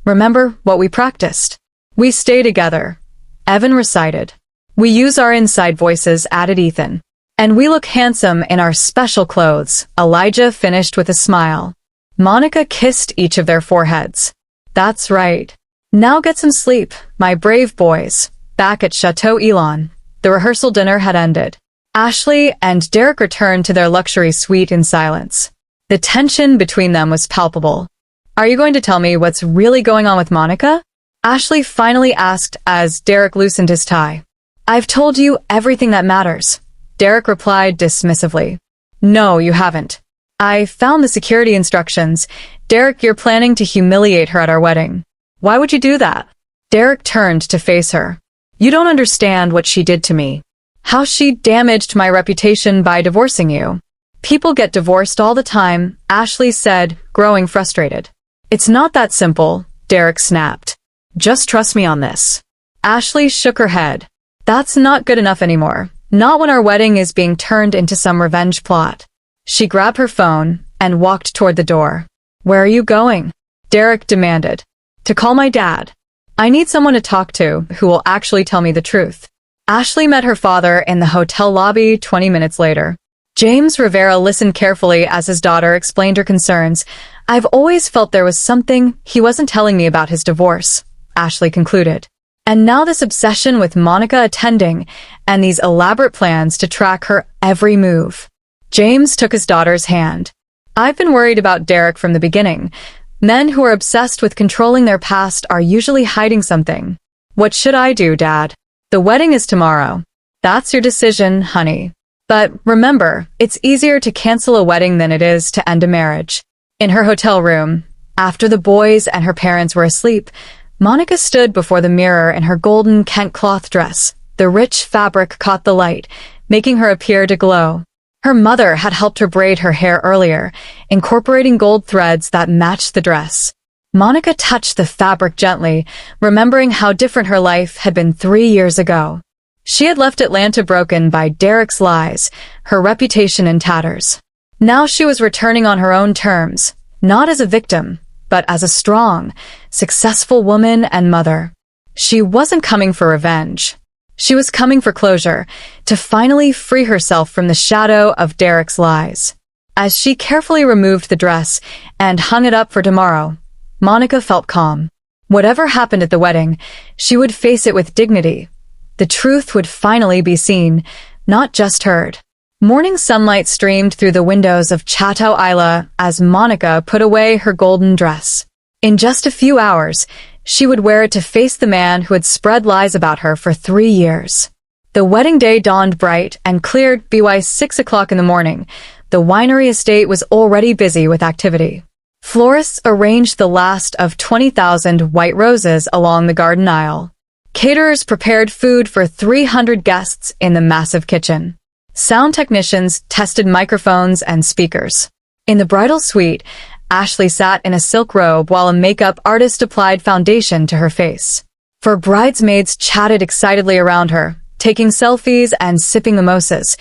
Remember what we practiced. We stay together. Evan recited. We use our inside voices, added Ethan. And we look handsome in our special clothes, Elijah finished with a smile. Monica kissed each of their foreheads. That's right. Now get some sleep, my brave boys. Back at Chateau Elon, the rehearsal dinner had ended. Ashley and Derek returned to their luxury suite in silence. The tension between them was palpable. Are you going to tell me what's really going on with Monica? Ashley finally asked as Derek loosened his tie. I've told you everything that matters, Derek replied dismissively. No, you haven't. I found the security instructions. Derek, you're planning to humiliate her at our wedding. Why would you do that? Derek turned to face her. You don't understand what she did to me. How she damaged my reputation by divorcing you. People get divorced all the time, Ashley said, growing frustrated. It's not that simple, Derek snapped. Just trust me on this. Ashley shook her head. That's not good enough anymore. Not when our wedding is being turned into some revenge plot. She grabbed her phone and walked toward the door. Where are you going? Derek demanded. To call my dad. I need someone to talk to who will actually tell me the truth. Ashley met her father in the hotel lobby 20 minutes later. James Rivera listened carefully as his daughter explained her concerns. I've always felt there was something he wasn't telling me about his divorce, Ashley concluded. And now this obsession with Monica attending and these elaborate plans to track her every move. James took his daughter's hand. I've been worried about Derek from the beginning. Men who are obsessed with controlling their past are usually hiding something. What should I do, Dad? The wedding is tomorrow. That's your decision, honey. But remember, it's easier to cancel a wedding than it is to end a marriage. In her hotel room, after the boys and her parents were asleep, Monica stood before the mirror in her golden Kent cloth dress. The rich fabric caught the light, making her appear to glow. Her mother had helped her braid her hair earlier, incorporating gold threads that matched the dress. Monica touched the fabric gently, remembering how different her life had been 3 years ago. She had left Atlanta broken by Derek's lies, her reputation in tatters. Now she was returning on her own terms, not as a victim, but as a strong, successful woman and mother. She wasn't coming for revenge. She was coming for closure, to finally free herself from the shadow of Derek's lies. As she carefully removed the dress and hung it up for tomorrow, Monica felt calm. Whatever happened at the wedding, she would face it with dignity. The truth would finally be seen, not just heard. Morning sunlight streamed through the windows of Chateau Isla as Monica put away her golden dress. In just a few hours, she would wear it to face the man who had spread lies about her for 3 years. The wedding day dawned bright and cleared by 6 o'clock in the morning. The winery estate was already busy with activity. Florists arranged the last of 20,000 white roses along the garden aisle. Caterers prepared food for 300 guests in the massive kitchen. Sound technicians tested microphones and speakers. In the bridal suite, Ashley sat in a silk robe while a makeup artist applied foundation to her face. Her bridesmaids chatted excitedly around her, taking selfies and sipping mimosas.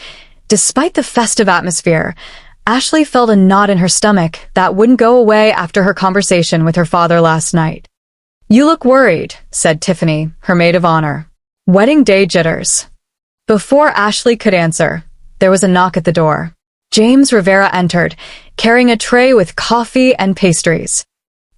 Despite the festive atmosphere, Ashley felt a knot in her stomach that wouldn't go away after her conversation with her father last night. "You look worried," said Tiffany, her maid of honor. Wedding day jitters. Before Ashley could answer, there was a knock at the door. James Rivera entered, carrying a tray with coffee and pastries.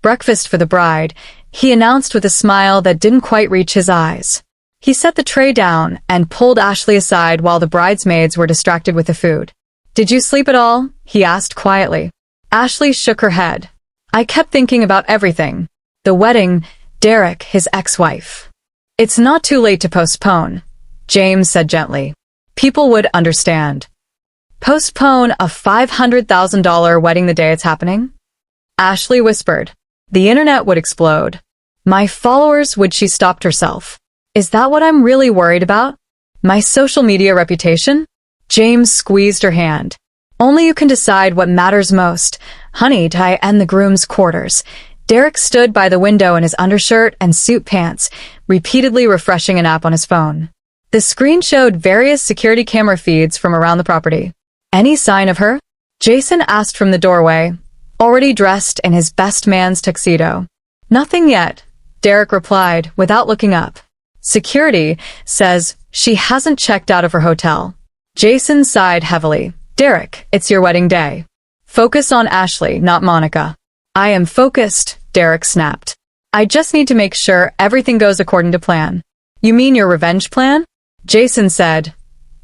"Breakfast for the bride," he announced with a smile that didn't quite reach his eyes. He set the tray down and pulled Ashley aside while the bridesmaids were distracted with the food. "Did you sleep at all?" he asked quietly. Ashley shook her head. "I kept thinking about everything. The wedding, Derek, his ex-wife." "It's not too late to postpone," James said gently. "People would understand." "Postpone a $500,000 wedding the day it's happening?" Ashley whispered. "The internet would explode. My followers would." She stopped herself. "Is that what I'm really worried about? My social media reputation?" James squeezed her hand. "Only you can decide what matters most. Honey, I and the groom's quarters." Derek stood by the window in his undershirt and suit pants, repeatedly refreshing an app on his phone. The screen showed various security camera feeds from around the property. "Any sign of her?" Jason asked from the doorway, already dressed in his best man's tuxedo. "Nothing yet," Derek replied without looking up. "Security says she hasn't checked out of her hotel." Jason sighed heavily. "Derek, it's your wedding day. Focus on Ashley, not Monica." "I am focused," Derek snapped. "I just need to make sure everything goes according to plan." "You mean your revenge plan?" Jason said.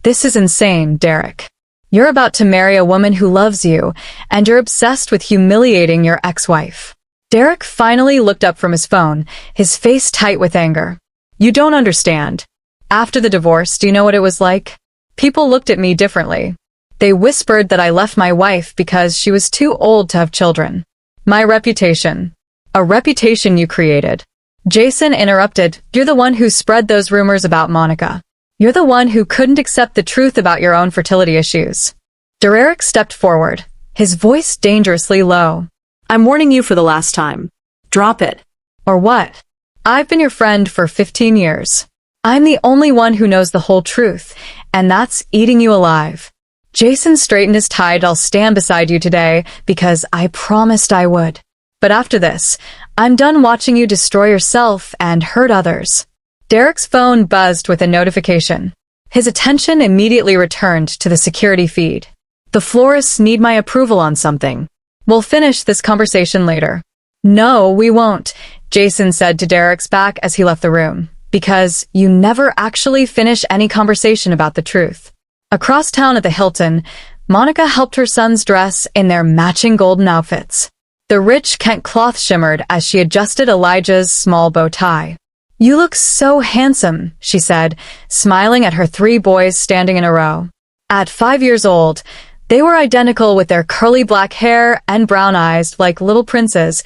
"This is insane, Derek. You're about to marry a woman who loves you, and you're obsessed with humiliating your ex-wife." Derek finally looked up from his phone, his face tight with anger. "You don't understand. After the divorce, do you know what it was like? People looked at me differently. They whispered that I left my wife because she was too old to have children. My reputation. A reputation you created." Jason interrupted. "You're the one who spread those rumors about Monica. You're the one who couldn't accept the truth about your own fertility issues." Derek stepped forward, his voice dangerously low. "I'm warning you for the last time. Drop it." "Or what? I've been your friend for 15 years. I'm the only one who knows the whole truth, and that's eating you alive." Jason straightened his tie. "I'll stand beside you today because I promised I would. But after this, I'm done watching you destroy yourself and hurt others." Derek's phone buzzed with a notification. His attention immediately returned to the security feed. "The florists need my approval on something. We'll finish this conversation later." "No, we won't," Jason said to Derek's back as he left the room. "Because you never actually finish any conversation about the truth." Across town at the Hilton, Monica helped her sons dress in their matching golden outfits. The rich Kent cloth shimmered as she adjusted Elijah's small bow tie. "You look so handsome," she said, smiling at her 3 boys standing in a row. At 5 years old, they were identical with their curly black hair and brown eyes like little princes,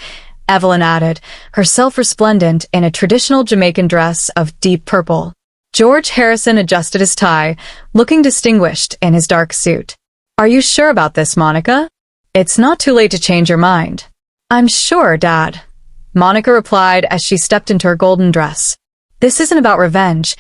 Evelyn added, herself resplendent in a traditional Jamaican dress of deep purple. George Harrison adjusted his tie, looking distinguished in his dark suit. "Are you sure about this, Monica? It's not too late to change your mind." "I'm sure, Dad," Monica replied as she stepped into her golden dress. "This isn't about revenge.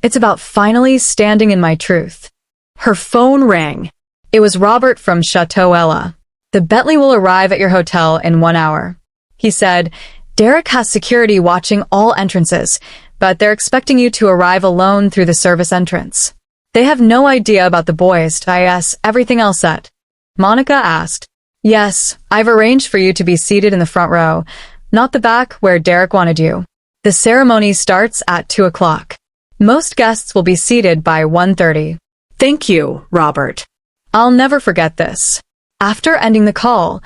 It's about finally standing in my truth." Her phone rang. It was Robert from Chateau Ella. "The Bentley will arrive at your hotel in 1 hour." He said, "Derek has security watching all entrances, but they're expecting you to arrive alone through the service entrance. They have no idea about the boys, everything else set." Monica asked. Yes, I've arranged for you to be seated in the front row, not the back where Derek wanted you. The ceremony starts at 2 o'clock. Most guests will be seated by 1:30. Thank you, Robert. I'll never forget this. After ending the call,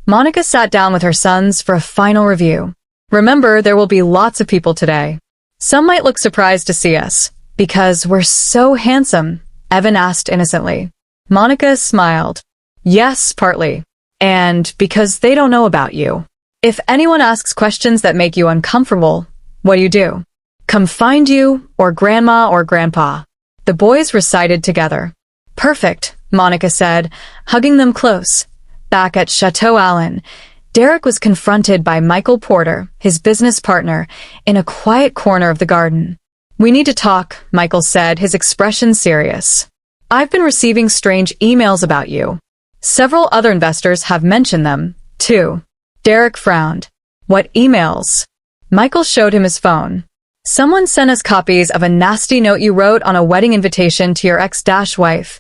Monica sat down with her sons for a final review. Remember, there will be lots of people today. Some might look surprised to see us, because we're so handsome, Evan asked innocently. Monica smiled. Yes, partly. And because they don't know about you. If anyone asks questions that make you uncomfortable, what do? Come find you, or grandma or grandpa. The boys recited together. Perfect, Monica said, hugging them close. Back at Chateau Allen, Derek was confronted by Michael Porter, his business partner, in a quiet corner of the garden. We need to talk, Michael said, his expression serious. I've been receiving strange emails about you. Several other investors have mentioned them, too. Derek frowned. What emails? Michael showed him his phone. Someone sent us copies of a nasty note you wrote on a wedding invitation to your ex-wife.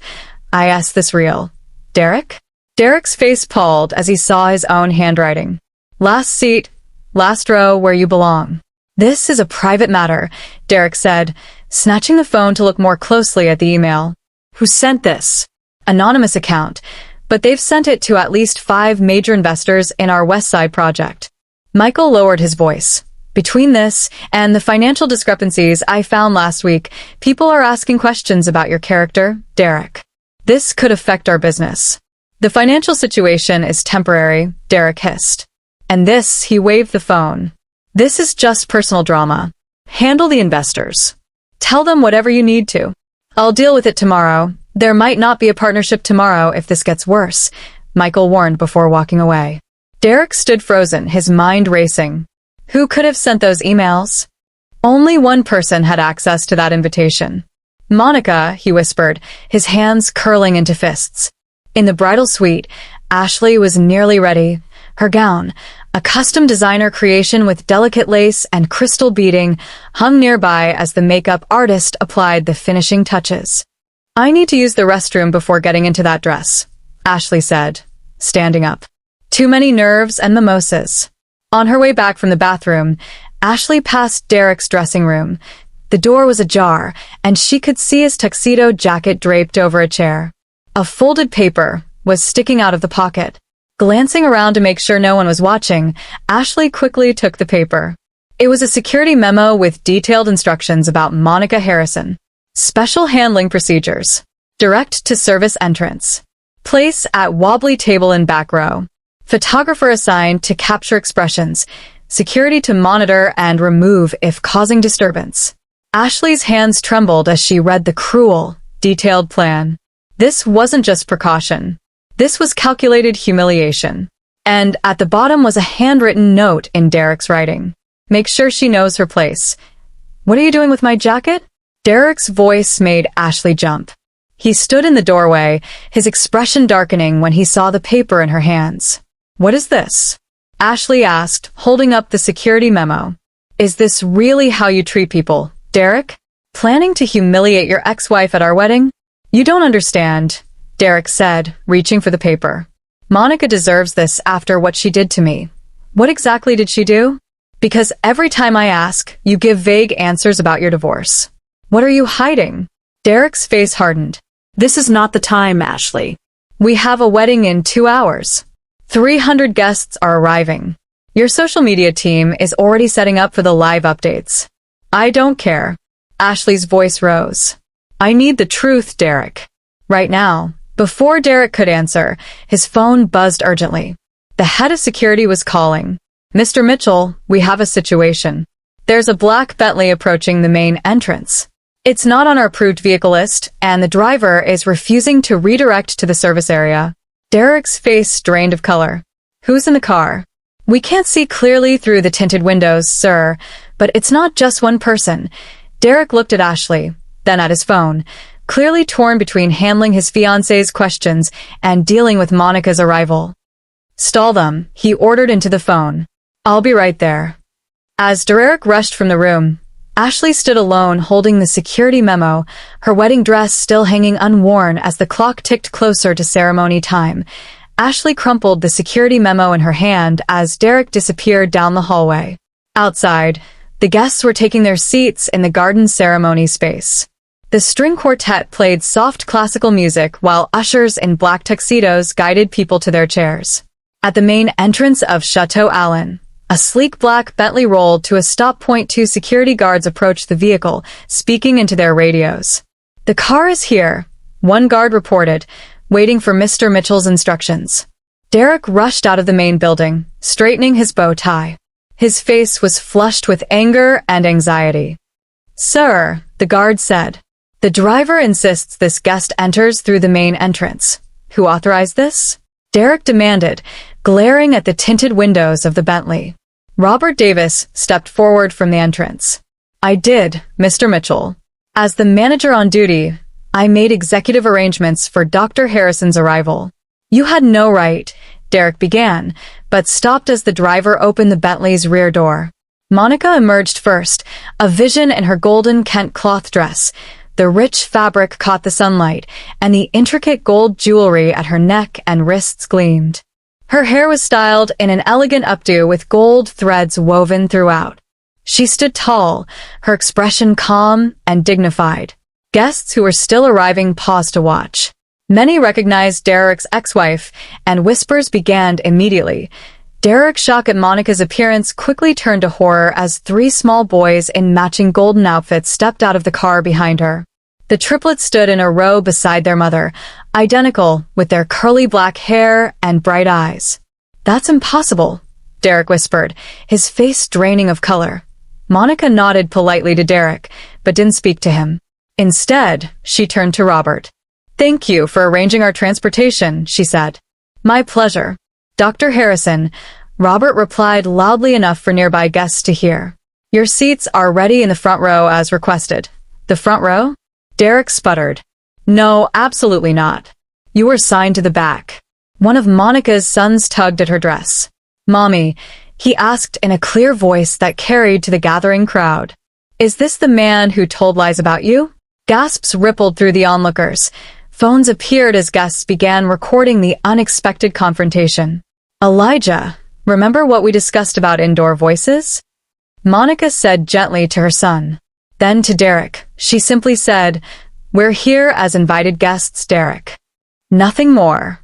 I asked this real. Derek? Derek's face palled as he saw his own handwriting. Last seat, last row where you belong. This is a private matter, Derek said, snatching the phone to look more closely at the email. Who sent this? Anonymous account, but they've sent it to at least 5 major investors in our West Side project. Michael lowered his voice. Between this and the financial discrepancies I found last week, people are asking questions about your character, Derek. This could affect our business. The financial situation is temporary, Derek hissed. And this, he waved the phone. This is just personal drama. Handle the investors. Tell them whatever you need to. I'll deal with it tomorrow. There might not be a partnership tomorrow if this gets worse, Michael warned before walking away. Derek stood frozen, his mind racing. Who could have sent those emails? Only one person had access to that invitation. Monica, he whispered, his hands curling into fists. In the bridal suite, Ashley was nearly ready. Her gown, a custom designer creation with delicate lace and crystal beading, hung nearby as the makeup artist applied the finishing touches. I need to use the restroom before getting into that dress, Ashley said, standing up. Too many nerves and mimosas. On her way back from the bathroom, Ashley passed Derek's dressing room. The door was ajar, and she could see his tuxedo jacket draped over a chair. A folded paper was sticking out of the pocket. Glancing around to make sure no one was watching, Ashley quickly took the paper. It was a security memo with detailed instructions about Monica Harrison. Special handling procedures. Direct to service entrance. Place at wobbly table in back row. Photographer assigned to capture expressions. Security to monitor and remove if causing disturbance. Ashley's hands trembled as she read the cruel, detailed plan. This wasn't just precaution. This was calculated humiliation. And at the bottom was a handwritten note in Derek's writing. Make sure she knows her place. What are you doing with my jacket? Derek's voice made Ashley jump. He stood in the doorway, his expression darkening when he saw the paper in her hands. What is this? Ashley asked, holding up the security memo. Is this really how you treat people, Derek? Planning to humiliate your ex-wife at our wedding? You don't understand, Derek said, reaching for the paper. Monica deserves this after what she did to me. What exactly did she do? Because every time I ask, you give vague answers about your divorce. What are you hiding? Derek's face hardened. This is not the time, Ashley. We have a wedding in 2 hours. 300 guests are arriving. Your social media team is already setting up for the live updates. I don't care. Ashley's voice rose. I need the truth, Derek. Right now. Before Derek could answer, his phone buzzed urgently. The head of security was calling. Mr. Mitchell, we have a situation. There's a black Bentley approaching the main entrance. It's not on our approved vehicle list, and the driver is refusing to redirect to the service area. Derek's face drained of color. Who's in the car? We can't see clearly through the tinted windows, sir, but it's not just one person. Derek looked at Ashley, then at his phone, clearly torn between handling his fiancée's questions and dealing with Monica's arrival. Stall them, he ordered into the phone. I'll be right there. As Derek rushed from the room, Ashley stood alone holding the security memo, her wedding dress still hanging unworn as the clock ticked closer to ceremony time. Ashley crumpled the security memo in her hand as Derek disappeared down the hallway. Outside, the guests were taking their seats in the garden ceremony space. The string quartet played soft classical music while ushers in black tuxedos guided people to their chairs. At the main entrance of Chateau Allen, a sleek black Bentley rolled to a stop point. Two security guards approached the vehicle, speaking into their radios. "The car is here," one guard reported, waiting for Mr. Mitchell's instructions. Derek rushed out of the main building, straightening his bow tie. His face was flushed with anger and anxiety. "Sir," the guard said, "the driver insists this guest enters through the main entrance. Who authorized this?" Derek demanded, glaring at the tinted windows of the Bentley. Robert Davis stepped forward from the entrance. "I did, Mr. Mitchell. As the manager on duty, I made executive arrangements for Dr. Harrison's arrival." "You had no right," Derek began, but stopped as the driver opened the Bentley's rear door. Monica emerged first, a vision in her golden Kent cloth dress. The rich fabric caught the sunlight, and the intricate gold jewelry at her neck and wrists gleamed. Her hair was styled in an elegant updo with gold threads woven throughout. She stood tall, her expression calm and dignified. Guests who were still arriving paused to watch. Many recognized Derek's ex-wife, and whispers began immediately. Derek's shock at Monica's appearance quickly turned to horror as three small boys in matching golden outfits stepped out of the car behind her. The triplets stood in a row beside their mother, identical with their curly black hair and bright eyes. "That's impossible," Derek whispered, his face draining of color. Monica nodded politely to Derek, but didn't speak to him. Instead, she turned to Robert. "Thank you for arranging our transportation," she said. "My pleasure, Dr. Harrison," Robert replied loudly enough for nearby guests to hear. "Your seats are ready in the front row as requested." "The front row?" Derek sputtered. "No, absolutely not. You were assigned to the back." One of Monica's sons tugged at her dress. "Mommy," he asked in a clear voice that carried to the gathering crowd, "is this the man who told lies about you?" Gasps rippled through the onlookers. Phones appeared as guests began recording the unexpected confrontation. "Elijah, remember what we discussed about indoor voices?" Monica said gently to her son. Then to Derek, she simply said, "We're here as invited guests, Derek. Nothing more."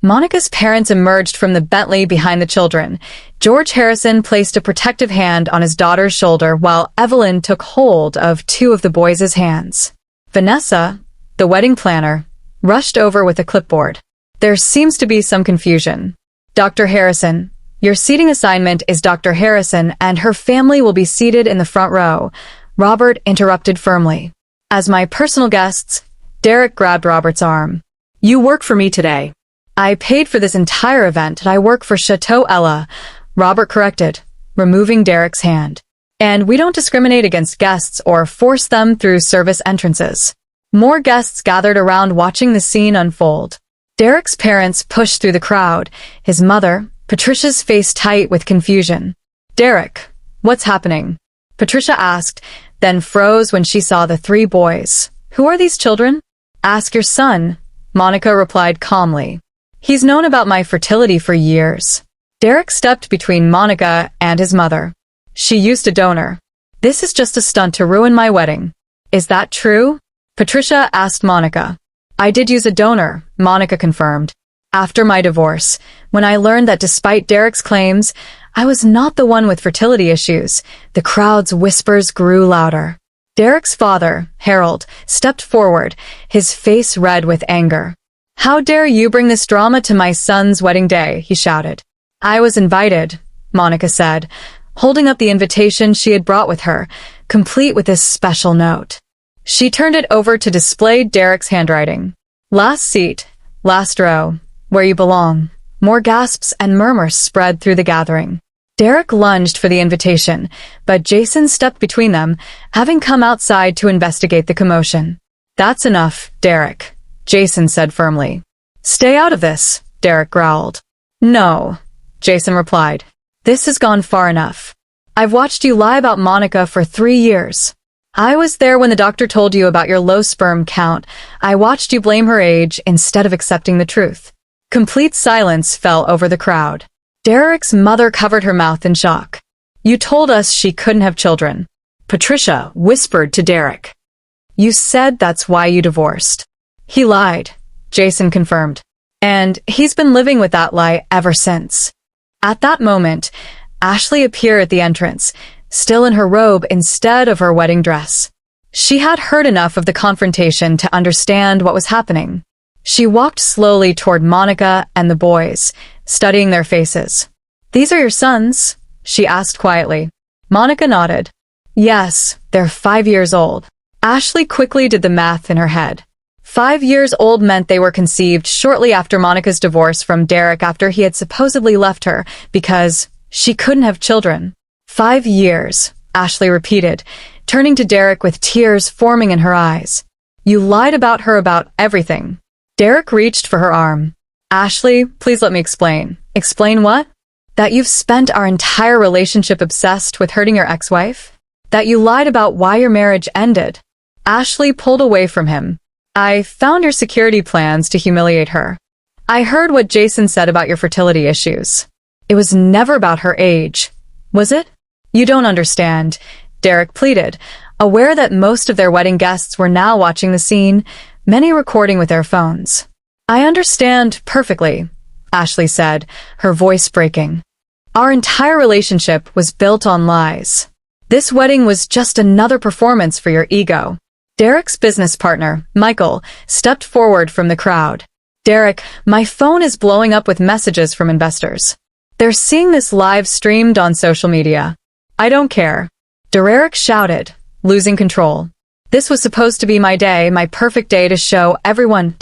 Monica's parents emerged from the Bentley behind the children. George Harrison placed a protective hand on his daughter's shoulder while Evelyn took hold of two of the boys' hands. Vanessa, the wedding planner, rushed over with a clipboard. "There seems to be some confusion. Dr. Harrison, your seating assignment is Dr. Harrison and her family will be seated in the front row," Robert interrupted firmly. "As my personal guests," Derek grabbed Robert's arm. You work for me today. "I paid for this entire event and I work for Chateau Ella," Robert corrected, removing Derek's hand. "And we don't discriminate against guests or force them through service entrances." More guests gathered around watching the scene unfold. Derek's parents pushed through the crowd, his mother, Patricia's face tight with confusion. "Derek, what's happening?" Patricia asked, then froze when she saw the three boys. "Who are these children?" "Ask your son," Monica replied calmly. "He's known about my fertility for years." Derek stepped between Monica and his mother. "She used a donor. This is just a stunt to ruin my wedding." "Is that true?" Patricia asked Monica. "I did use a donor," Monica confirmed. "After my divorce, when I learned that despite Derek's claims, I was not the one with fertility issues, the crowd's whispers grew louder. Derek's father, Harold, stepped forward, his face red with anger. "How dare you bring this drama to my son's wedding day?" he shouted. "I was invited," Monica said, holding up the invitation she had brought with her, complete with this special note. She turned it over to display Derek's handwriting. "Last seat, last row, where you belong." More gasps and murmurs spread through the gathering. Derek lunged for the invitation, but Jason stepped between them, having come outside to investigate the commotion. "That's enough, Derek," Jason said firmly. "Stay out of this," Derek growled. "No," Jason replied. "This has gone far enough. I've watched you lie about Monica for 3 years. I was there when the doctor told you about your low sperm count. I watched you blame her age instead of accepting the truth. Complete silence fell over the crowd. Derek's mother covered her mouth in shock. You told us she couldn't have children. Patricia whispered to Derek. You said that's why you divorced. He lied, Jason confirmed. And he's been living with that lie ever since. At that moment, Ashley appeared at the entrance, still in her robe instead of her wedding dress. She had heard enough of the confrontation to understand what was happening. She walked slowly toward Monica and the boys, studying their faces. These are your sons? She asked quietly. Monica nodded. Yes, they're 5 years old. Ashley quickly did the math in her head. 5 years old meant they were conceived shortly after Monica's divorce from Derek after he had supposedly left her because she couldn't have children. 5 years, Ashley repeated, turning to Derek with tears forming in her eyes. You lied about her about everything. Derek reached for her arm. Ashley, please let me explain. Explain what? That you've spent our entire relationship obsessed with hurting your ex-wife? That you lied about why your marriage ended? Ashley pulled away from him. I found your security plans to humiliate her. I heard what Jason said about your fertility issues. It was never about her age, was it? You don't understand, Derek pleaded, aware that most of their wedding guests were now watching the scene, many recording with their phones. I understand perfectly, Ashley said, her voice breaking. Our entire relationship was built on lies. This wedding was just another performance for your ego. Derek's business partner, Michael, stepped forward from the crowd. Derek, my phone is blowing up with messages from investors. They're seeing this live streamed on social media. I don't care. Derek shouted, losing control. This was supposed to be my day, my perfect day to show everyone,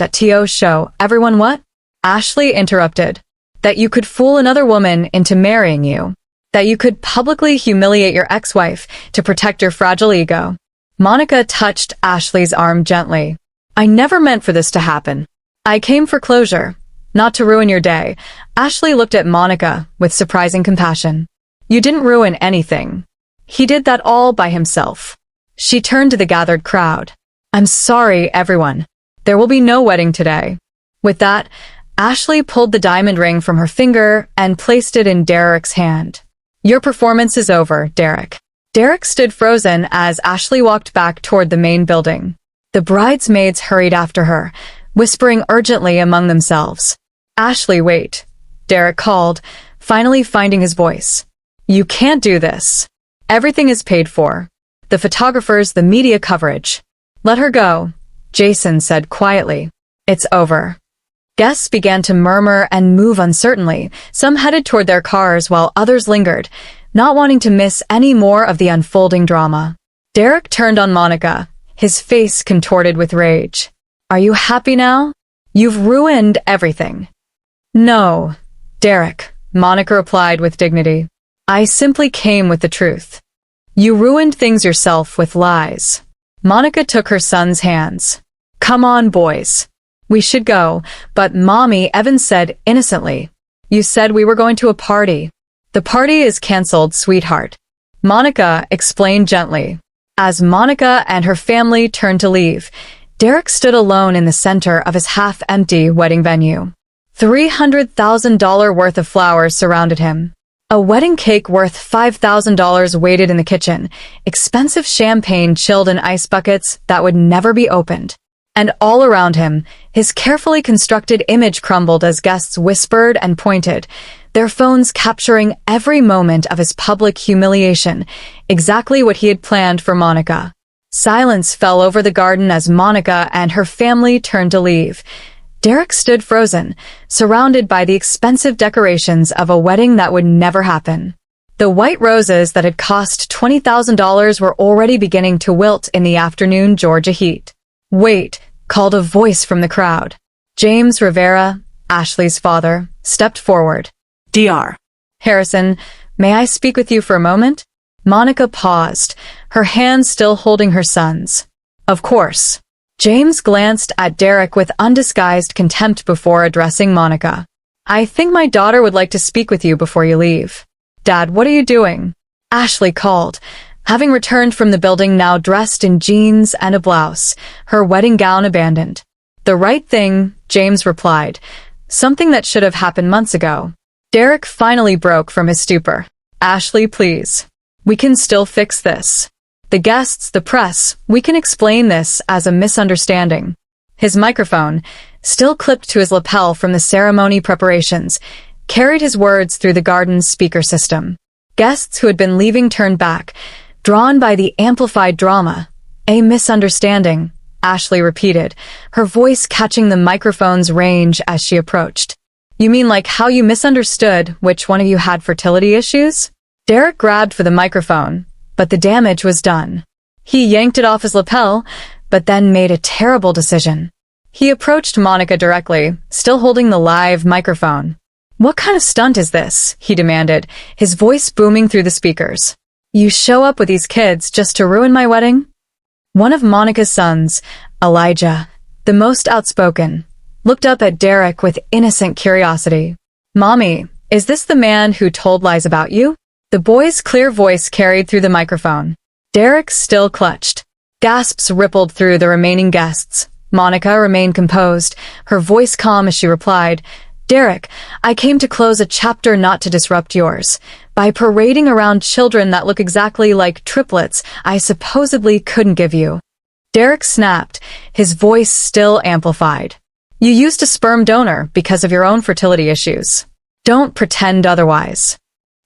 show everyone what? Ashley interrupted. That you could fool another woman into marrying you. That you could publicly humiliate your ex-wife to protect your fragile ego. Monica touched Ashley's arm gently. I never meant for this to happen. I came for closure, not to ruin your day. Ashley looked at Monica with surprising compassion. You didn't ruin anything. He did that all by himself. She turned to the gathered crowd. I'm sorry, everyone. There will be no wedding today. With that, Ashley pulled the diamond ring from her finger and placed it in Derek's hand. Your performance is over, Derek. Derek stood frozen as Ashley walked back toward the main building. The bridesmaids hurried after her, whispering urgently among themselves. Ashley, wait, Derek called, finally finding his voice. You can't do this. Everything is paid for. The photographers, the media coverage. Let her go, Jason said quietly. It's over. Guests began to murmur and move uncertainly. Some headed toward their cars while others lingered, not wanting to miss any more of the unfolding drama. Derek turned on Monica, his face contorted with rage. Are you happy now? You've ruined everything. No, Derek, Monica replied with dignity. I simply came with the truth. You ruined things yourself with lies. Monica took her son's hands. Come on, boys. We should go, but Mommy, Evan said innocently. You said we were going to a party. The party is canceled, sweetheart. Monica explained gently. As Monica and her family turned to leave, Derek stood alone in the center of his half-empty wedding venue. $300,000 worth of flowers surrounded him. A wedding cake worth $5,000 waited in the kitchen, expensive champagne chilled in ice buckets that would never be opened. And all around him, his carefully constructed image crumbled as guests whispered and pointed, their phones capturing every moment of his public humiliation, exactly what he had planned for Monica. Silence fell over the garden as Monica and her family turned to leave. Derek stood frozen, surrounded by the expensive decorations of a wedding that would never happen. The white roses that had cost $20,000 were already beginning to wilt in the afternoon Georgia heat. Wait, called a voice from the crowd. James Rivera, Ashley's father, stepped forward. Dr. Harrison, may I speak with you for a moment? Monica paused, her hands still holding her son's. Of course. James glanced at Derek with undisguised contempt before addressing Monica. I think my daughter would like to speak with you before you leave. Dad, what are you doing? Ashley called, having returned from the building now dressed in jeans and a blouse, her wedding gown abandoned. The right thing, James replied. Something that should have happened months ago. Derek finally broke from his stupor. Ashley, please. We can still fix this. The guests, the press, we can explain this as a misunderstanding. His microphone, still clipped to his lapel from the ceremony preparations, carried his words through the garden's speaker system. Guests who had been leaving turned back, drawn by the amplified drama. A misunderstanding, Ashley repeated, her voice catching the microphone's range as she approached. You mean like how you misunderstood which one of you had fertility issues? Derek grabbed for the microphone, but the damage was done. He yanked it off his lapel, but then made a terrible decision. He approached Monica directly, still holding the live microphone. What kind of stunt is this? He demanded, his voice booming through the speakers. You show up with these kids just to ruin my wedding? One of Monica's sons, Elijah, the most outspoken, looked up at Derek with innocent curiosity. Mommy, is this the man who told lies about you? The boy's clear voice carried through the microphone. Derek still clutched. Gasps rippled through the remaining guests. Monica remained composed, her voice calm as she replied, Derek, I came to close a chapter not to disrupt yours. By parading around children that look exactly like triplets I supposedly couldn't give you. Derek snapped, his voice still amplified. You used a sperm donor because of your own fertility issues. Don't pretend otherwise.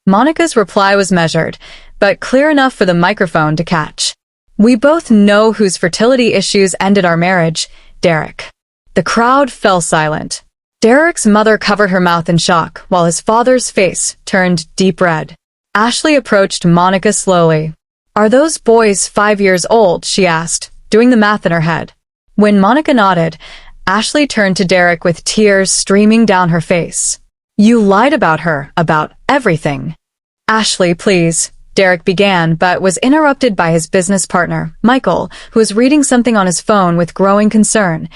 Monica's reply was measured, but clear enough for the microphone to catch. We both know whose fertility issues ended our marriage, Derek. The crowd fell silent. Derek's mother covered her mouth in shock, while his father's face turned deep red. Ashley approached Monica slowly. Are those boys 5 years old? She asked, doing the math in her head. When Monica nodded, Ashley turned to Derek with tears streaming down her face. You lied about her, about everything. Ashley, please, Derek began, but was interrupted by his business partner, Michael, who was reading something on his phone with growing concern.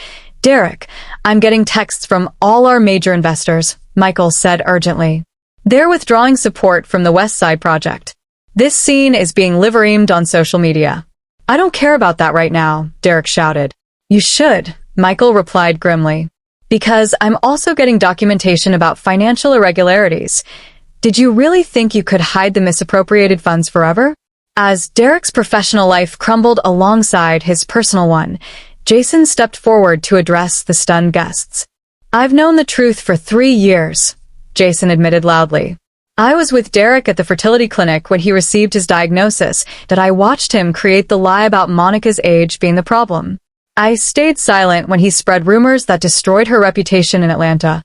Derek, I'm getting texts from all our major investors, Michael said urgently. They're withdrawing support from the West Side project. This scene is being live-streamed on social media. I don't care about that right now, Derek shouted. You should, Michael replied grimly. Because I'm also getting documentation about financial irregularities. Did you really think you could hide the misappropriated funds forever? As Derek's professional life crumbled alongside his personal one, Jason stepped forward to address the stunned guests. I've known the truth for 3 years, Jason admitted loudly. I was with Derek at the fertility clinic when he received his diagnosis, that I watched him create the lie about Monica's age being the problem. I stayed silent when he spread rumors that destroyed her reputation in Atlanta.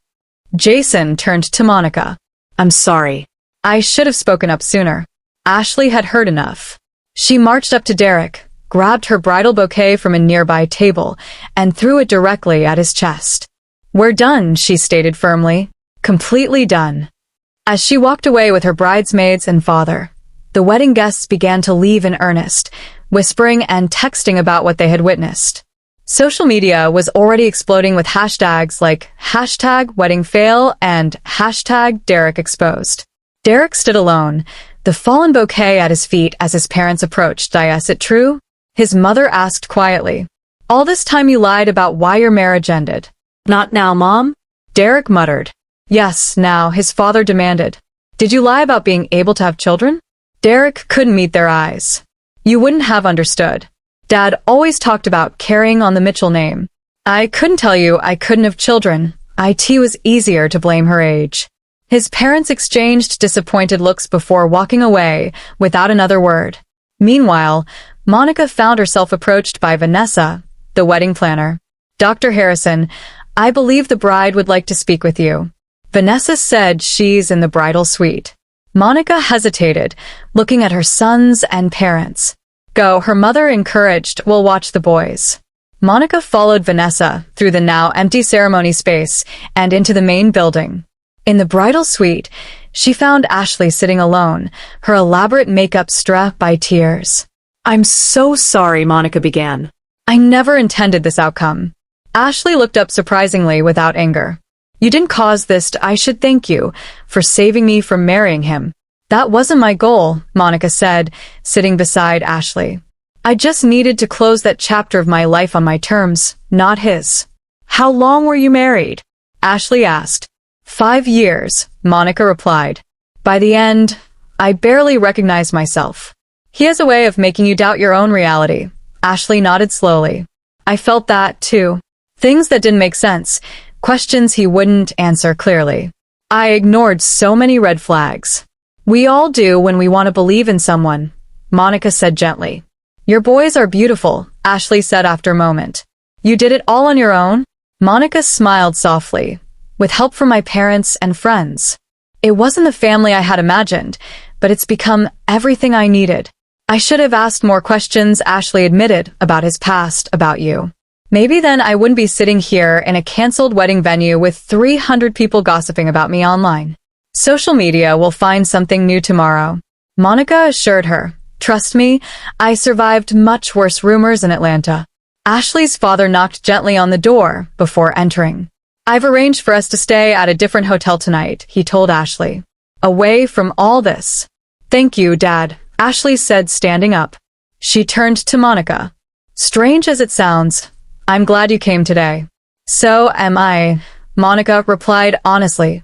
Jason turned to Monica. I'm sorry. I should have spoken up sooner. Ashley had heard enough. She marched up to Derek, grabbed her bridal bouquet from a nearby table, and threw it directly at his chest. We're done, she stated firmly. Completely done. As she walked away with her bridesmaids and father, the wedding guests began to leave in earnest, whispering and texting about what they had witnessed. Social media was already exploding with hashtags like #weddingfail and #DerekExposed. Derek stood alone, the fallen bouquet at his feet as his parents approached. Is it true? His mother asked quietly. All this time you lied about why your marriage ended. Not now, Mom? Derek muttered. Yes, now, his father demanded. Did you lie about being able to have children? Derek couldn't meet their eyes. You wouldn't have understood. Dad always talked about carrying on the Mitchell name. I couldn't tell you I couldn't have children. It was easier to blame her age. His parents exchanged disappointed looks before walking away without another word. Meanwhile, Monica found herself approached by Vanessa, the wedding planner. Dr. Harrison, I believe the bride would like to speak with you. Vanessa said she's in the bridal suite. Monica hesitated, looking at her sons and parents. Go, her mother encouraged, we'll watch the boys. Monica followed Vanessa through the now empty ceremony space and into the main building. In the bridal suite, she found Ashley sitting alone, her elaborate makeup struck by tears. I'm so sorry, Monica began. I never intended this outcome. Ashley looked up surprisingly without anger. You didn't cause this. I should thank you for saving me from marrying him. That wasn't my goal, Monica said, sitting beside Ashley. I just needed to close that chapter of my life on my terms, not his. How long were you married? Ashley asked. 5 years, Monica replied. By the end, I barely recognized myself. He has a way of making you doubt your own reality. Ashley nodded slowly. I felt that, too. Things that didn't make sense, questions he wouldn't answer clearly. I ignored so many red flags. We all do when we want to believe in someone, Monica said gently. Your boys are beautiful, Ashley said after a moment. You did it all on your own? Monica smiled softly. With help from my parents and friends. It wasn't the family I had imagined, but it's become everything I needed. I should have asked more questions, Ashley admitted, about his past, about you. Maybe then I wouldn't be sitting here in a canceled wedding venue with 300 people gossiping about me online. Social media will find something new tomorrow. Monica assured her. Trust me, I survived much worse rumors in Atlanta. Ashley's father knocked gently on the door before entering. I've arranged for us to stay at a different hotel tonight, he told Ashley. Away from all this. Thank you, Dad, Ashley said, standing up. She turned to Monica. Strange as it sounds, I'm glad you came today. So am I, Monica replied honestly.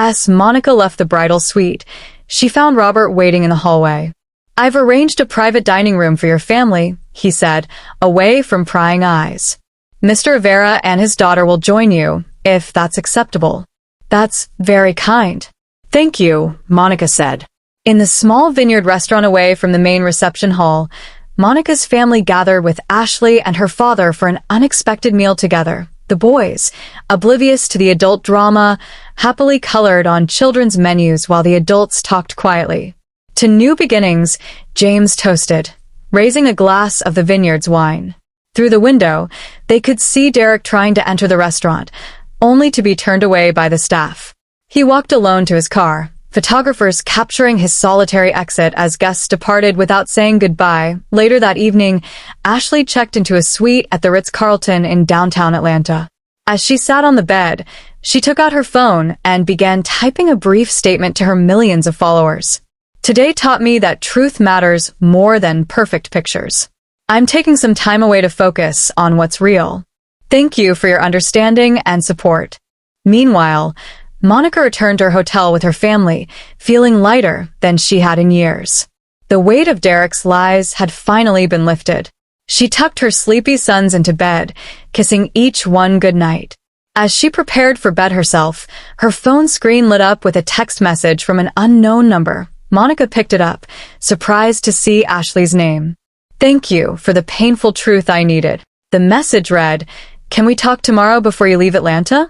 As Monica left the bridal suite, she found Robert waiting in the hallway. I've arranged a private dining room for your family, he said, away from prying eyes. Mr. Rivera and his daughter will join you, if that's acceptable. That's very kind. Thank you, Monica said. In the small vineyard restaurant away from the main reception hall, Monica's family gathered with Ashley and her father for an unexpected meal together. The boys, oblivious to the adult drama, happily colored on children's menus while the adults talked quietly. To new beginnings, James toasted, raising a glass of the vineyard's wine. Through the window, they could see Derek trying to enter the restaurant, only to be turned away by the staff. He walked alone to his car, photographers capturing his solitary exit as guests departed without saying goodbye. Later that evening, Ashley checked into a suite at the Ritz-Carlton in downtown Atlanta. As she sat on the bed, she took out her phone and began typing a brief statement to her millions of followers. Today taught me that truth matters more than perfect pictures. I'm taking some time away to focus on what's real. Thank you for your understanding and support. Meanwhile, Monica returned to her hotel with her family, feeling lighter than she had in years. The weight of Derek's lies had finally been lifted. She tucked her sleepy sons into bed, kissing each one goodnight. As she prepared for bed herself, her phone screen lit up with a text message from an unknown number. Monica picked it up, surprised to see Ashley's name. Thank you for the painful truth I needed. The message read, Can we talk tomorrow before you leave Atlanta?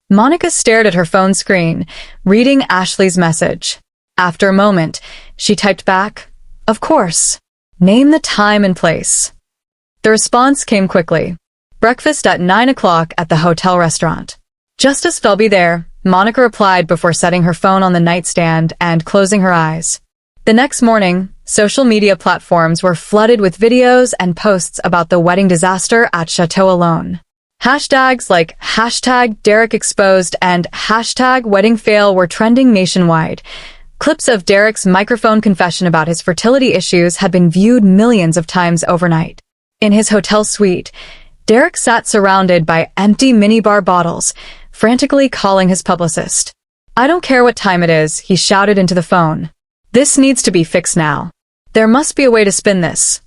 Monica stared at her phone screen, reading Ashley's message. After a moment, she typed back, Of course. Name the time and place. The response came quickly. Breakfast at 9 o'clock at the hotel restaurant. Just as I'll be there, Monica replied before setting her phone on the nightstand and closing her eyes. The next morning, social media platforms were flooded with videos and posts about the wedding disaster at Chateau Alone. Hashtags like #DerekExposed and #WeddingFail were trending nationwide. Clips of Derek's microphone confession about his fertility issues had been viewed millions of times overnight. In his hotel suite, Derek sat surrounded by empty minibar bottles, frantically calling his publicist. I don't care what time it is, he shouted into the phone. This needs to be fixed now. There must be a way to spin this.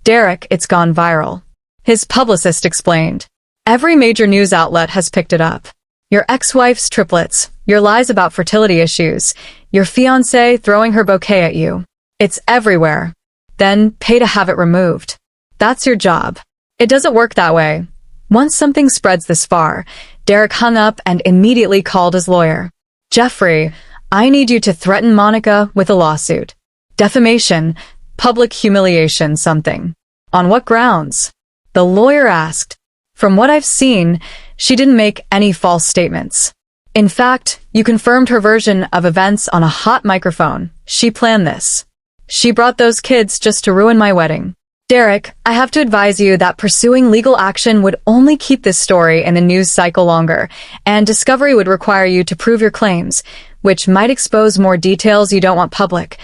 Derek, it's gone viral. His publicist explained. Every major news outlet has picked it up. Your ex-wife's triplets, your lies about fertility issues, your fiancée throwing her bouquet at you. It's everywhere. Then pay to have it removed. That's your job. It doesn't work that way. Once something spreads this far, Derek hung up and immediately called his lawyer. Jeffrey, I need you to threaten Monica with a lawsuit. Defamation, public humiliation, something. On what grounds? The lawyer asked. From what I've seen, she didn't make any false statements. In fact, you confirmed her version of events on a hot microphone. She planned this. She brought those kids just to ruin my wedding. Derek, I have to advise you that pursuing legal action would only keep this story in the news cycle longer, and discovery would require you to prove your claims, which might expose more details you don't want public.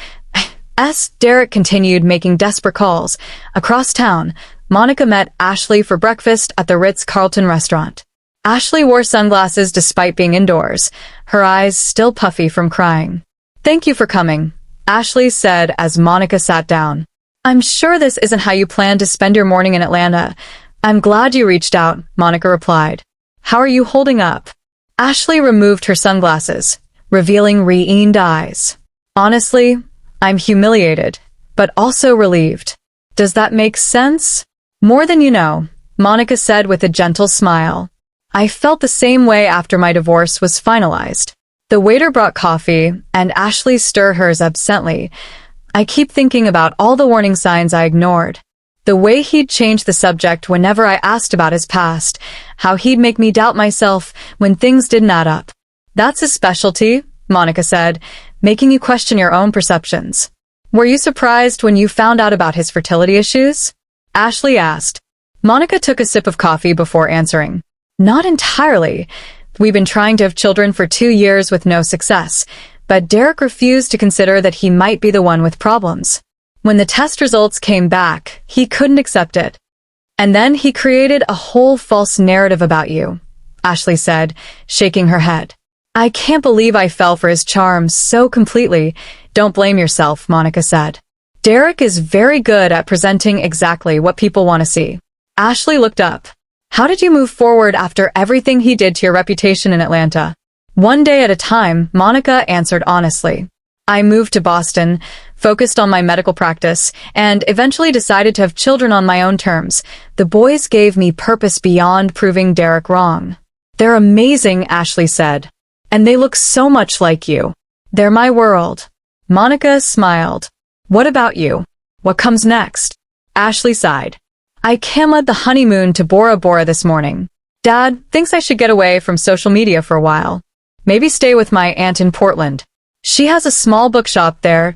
Derek continued making desperate calls. Across town, Monica met Ashley for breakfast at the Ritz-Carlton restaurant. Ashley wore sunglasses despite being indoors, her eyes still puffy from crying. "Thank you for coming," Ashley said as Monica sat down. "I'm sure this isn't how you planned to spend your morning in Atlanta. I'm glad you reached out," Monica replied. "How are you holding up?" Ashley removed her sunglasses, revealing re-ened eyes. "Honestly, I'm humiliated, but also relieved. Does that make sense?" "More than you know," Monica said with a gentle smile. "I felt the same way after my divorce was finalized." The waiter brought coffee, and Ashley stirred hers absently. "I keep thinking about all the warning signs I ignored. The way he'd change the subject whenever I asked about his past, how he'd make me doubt myself when things didn't add up." "That's his specialty," Monica said, "making you question your own perceptions." "Were you surprised when you found out about his fertility issues?" Ashley asked. Monica took a sip of coffee before answering. "Not entirely. We've been trying to have children for 2 years with no success, but Derek refused to consider that he might be the one with problems. When the test results came back, he couldn't accept it. And then he created a whole false narrative about you," Ashley said, shaking her head. "I can't believe I fell for his charms so completely." "Don't blame yourself," Monica said. "Derek is very good at presenting exactly what people want to see." Ashley looked up. "How did you move forward after everything he did to your reputation in Atlanta?" "One day at a time," Monica answered honestly. "I moved to Boston, focused on my medical practice, and eventually decided to have children on my own terms. The boys gave me purpose beyond proving Derek wrong." "They're amazing," Ashley said. "And they look so much like you." "They're my world." Monica smiled. "What about you? What comes next?" Ashley sighed. "I canceled the honeymoon to Bora Bora this morning. Dad thinks I should get away from social media for a while. Maybe stay with my aunt in Portland. She has a small bookshop there,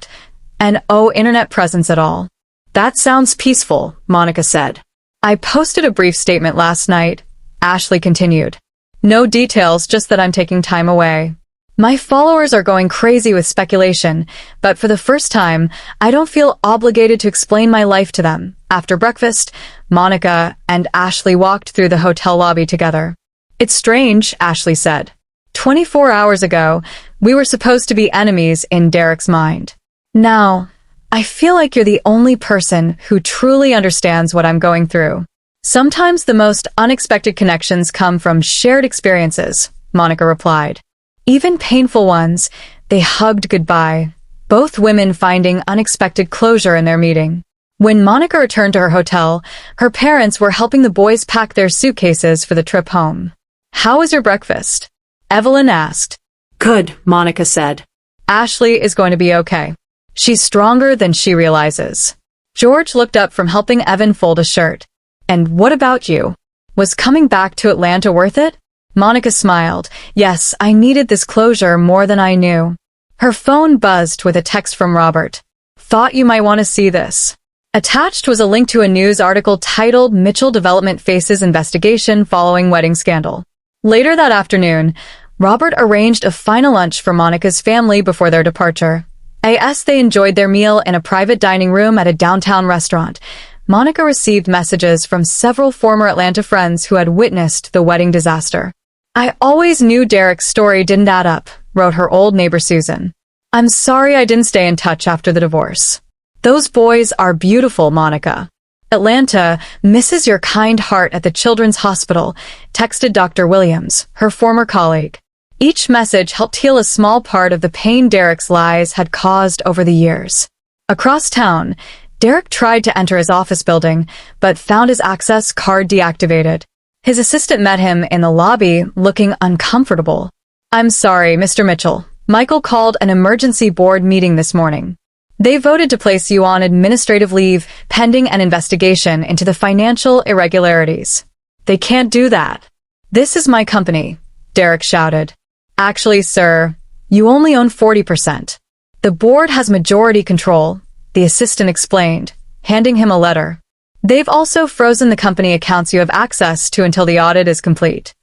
and internet presence at all." "That sounds peaceful," Monica said. "I posted a brief statement last night," Ashley continued. "No details, just that I'm taking time away. My followers are going crazy with speculation, but for the first time, I don't feel obligated to explain my life to them." After breakfast, Monica and Ashley walked through the hotel lobby together. "It's strange," Ashley said. 24 hours ago, we were supposed to be enemies in Derek's mind. Now, I feel like you're the only person who truly understands what I'm going through." "Sometimes the most unexpected connections come from shared experiences," Monica replied. "Even painful ones." They hugged goodbye, both women finding unexpected closure in their meeting. When Monica returned to her hotel, her parents were helping the boys pack their suitcases for the trip home. "How was your breakfast?" Evelyn asked. "Good," Monica said. "Ashley is going to be okay. She's stronger than she realizes." George looked up from helping Evan fold a shirt. "And what about you? Was coming back to Atlanta worth it?" Monica smiled. "Yes, I needed this closure more than I knew." Her phone buzzed with a text from Robert. "Thought you might want to see this." Attached was a link to a news article titled "Mitchell Development Faces Investigation Following Wedding Scandal." Later that afternoon, Robert arranged a final lunch for Monica's family before their departure. They enjoyed their meal in a private dining room at a downtown restaurant. Monica received messages from several former Atlanta friends who had witnessed the wedding disaster. "I always knew Derek's story didn't add up," wrote her old neighbor Susan. "I'm sorry I didn't stay in touch after the divorce. Those boys are beautiful, Monica. Atlanta misses your kind heart at the Children's Hospital," texted Dr. Williams, her former colleague. Each message helped heal a small part of the pain Derek's lies had caused over the years. Across town, Derek tried to enter his office building, but found his access card deactivated. His assistant met him in the lobby, looking uncomfortable. "I'm sorry, Mr. Mitchell. Michael called an emergency board meeting this morning. They voted to place you on administrative leave pending an investigation into the financial irregularities." "They can't do that." "This is my company," Derek shouted. "Actually, sir, you only own 40%. The board has majority control," the assistant explained, handing him a letter. They've also frozen the company accounts you have access to until the audit is complete.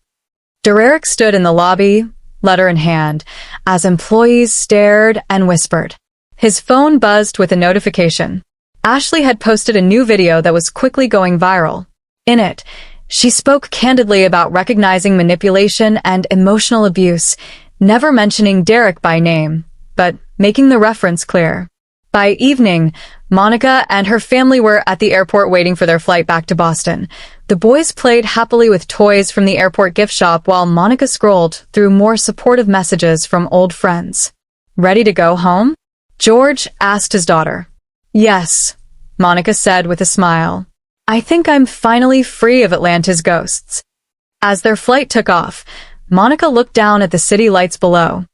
Derek stood in the lobby, letter in hand, as employees stared and whispered. His phone buzzed with a notification. Ashley had posted a new video that was quickly going viral. In it, she spoke candidly about recognizing manipulation and emotional abuse, never mentioning Derek by name, but making the reference clear. By evening, Monica and her family were at the airport waiting for their flight back to Boston. The boys played happily with toys from the airport gift shop while Monica scrolled through more supportive messages from old friends. Ready to go home? George asked his daughter. Yes, Monica said with a smile. I think I'm finally free of Atlanta's ghosts. As their flight took off, Monica looked down at the city lights below.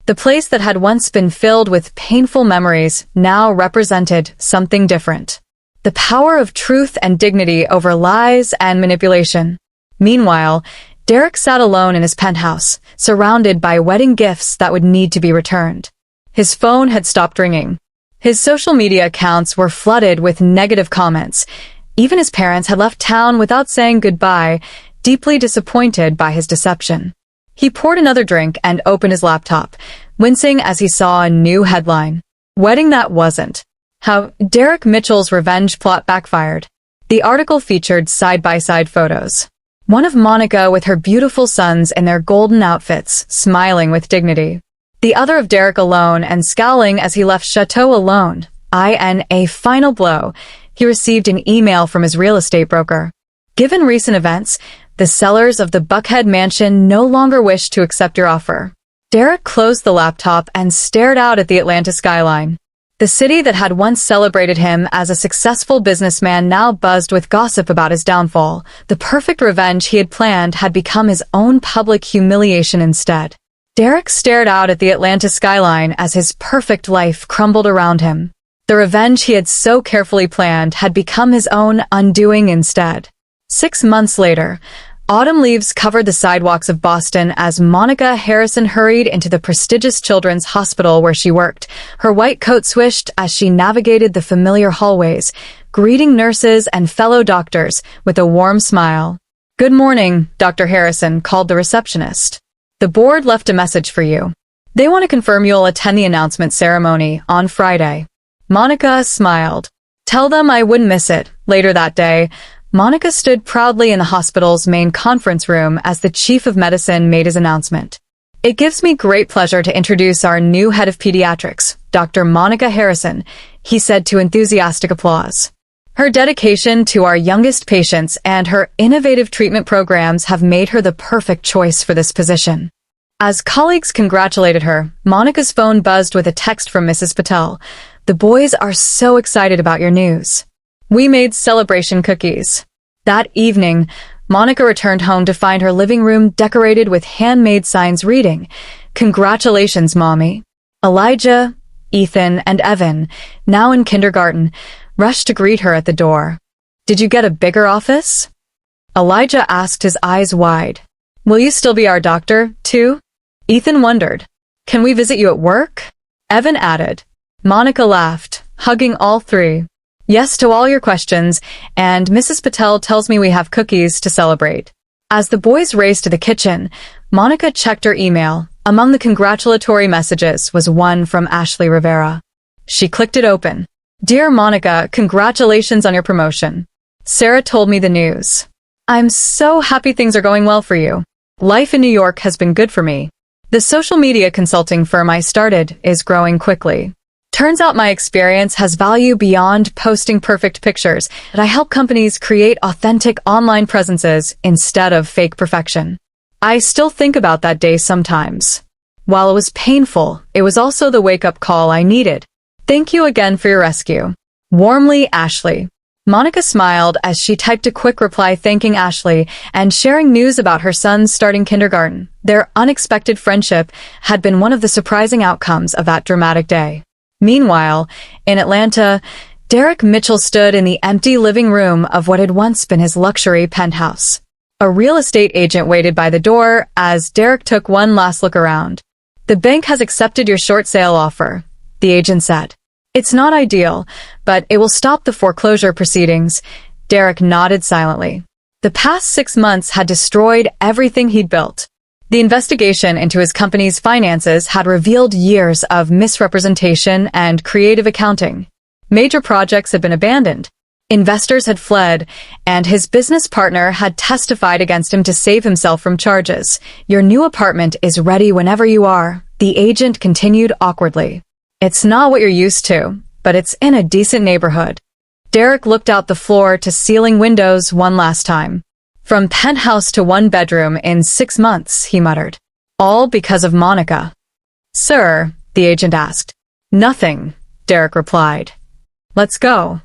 The place that had once been filled with painful memories now represented something different. The power of truth and dignity over lies and manipulation. Meanwhile, Derek sat alone in his penthouse, surrounded by wedding gifts that would need to be returned. His phone had stopped ringing. His social media accounts were flooded with negative comments. Even his parents had left town without saying goodbye, deeply disappointed by his deception. He poured another drink and opened his laptop, wincing as he saw a new headline. Wedding that wasn't. How Derek Mitchell's revenge plot backfired. The article featured side-by-side photos. One of Monica with her beautiful sons in their golden outfits, smiling with dignity. The other of Derek alone and scowling as he left Chateau alone. In a final blow, he received an email from his real estate broker. Given recent events, the sellers of the Buckhead mansion no longer wish to accept your offer. Derek closed the laptop and stared out at the Atlanta skyline. The city that had once celebrated him as a successful businessman now buzzed with gossip about his downfall. The perfect revenge he had planned had become his own public humiliation instead. Derek stared out at the Atlanta skyline as his perfect life crumbled around him. The revenge he had so carefully planned had become his own undoing instead. 6 months later, autumn leaves covered the sidewalks of Boston as Monica Harrison hurried into the prestigious children's hospital where she worked. Her white coat swished as she navigated the familiar hallways, greeting nurses and fellow doctors with a warm smile. Good morning, Dr. Harrison called the receptionist. The board left a message for you. They want to confirm you'll attend the announcement ceremony on Friday. Monica smiled. Tell them I wouldn't miss it. Later that day, Monica stood proudly in the hospital's main conference room as the chief of medicine made his announcement. It gives me great pleasure to introduce our new head of pediatrics, Dr. Monica Harrison, he said to enthusiastic applause. Her dedication to our youngest patients and her innovative treatment programs have made her the perfect choice for this position. As colleagues congratulated her, Monica's phone buzzed with a text from Mrs. Patel. The boys are so excited about your news. We made celebration cookies. That evening, Monica returned home to find her living room decorated with handmade signs reading, Congratulations, Mommy. Elijah, Ethan, and Evan, now in kindergarten, rushed to greet her at the door. Did you get a bigger office? Elijah asked, his eyes wide. Will you still be our doctor, too? Ethan wondered. Can we visit you at work? Evan added. Monica laughed, hugging all three. Yes to all your questions, and Mrs. Patel tells me we have cookies to celebrate. As the boys raced to the kitchen, Monica checked her email. Among the congratulatory messages was one from Ashley Rivera. She clicked it open. Dear Monica, congratulations on your promotion. Sarah told me the news. I'm so happy things are going well for you. Life in New York has been good for me. The social media consulting firm I started is growing quickly. Turns out my experience has value beyond posting perfect pictures, that I help companies create authentic online presences instead of fake perfection. I still think about that day sometimes. While it was painful, it was also the wake-up call I needed. Thank you again for your rescue. Warmly, Ashley. Monica smiled as she typed a quick reply thanking Ashley and sharing news about her sons starting kindergarten. Their unexpected friendship had been one of the surprising outcomes of that dramatic day. Meanwhile, in Atlanta, Derek Mitchell stood in the empty living room of what had once been his luxury penthouse. A real estate agent waited by the door as Derek took one last look around. The bank has accepted your short sale offer, the agent said. It's not ideal, but it will stop the foreclosure proceedings. Derek nodded silently. The past 6 months had destroyed everything he'd built. The investigation into his company's finances had revealed years of misrepresentation and creative accounting. Major projects had been abandoned. Investors had fled, and his business partner had testified against him to save himself from charges. "Your new apartment is ready whenever you are," the agent continued awkwardly. "It's not what you're used to, but it's in a decent neighborhood." Derek looked out the floor-to-ceiling windows one last time. "From penthouse to one bedroom in 6 months," he muttered. "All because of Monica." "Sir," the agent asked. "Nothing," Derek replied. "Let's go."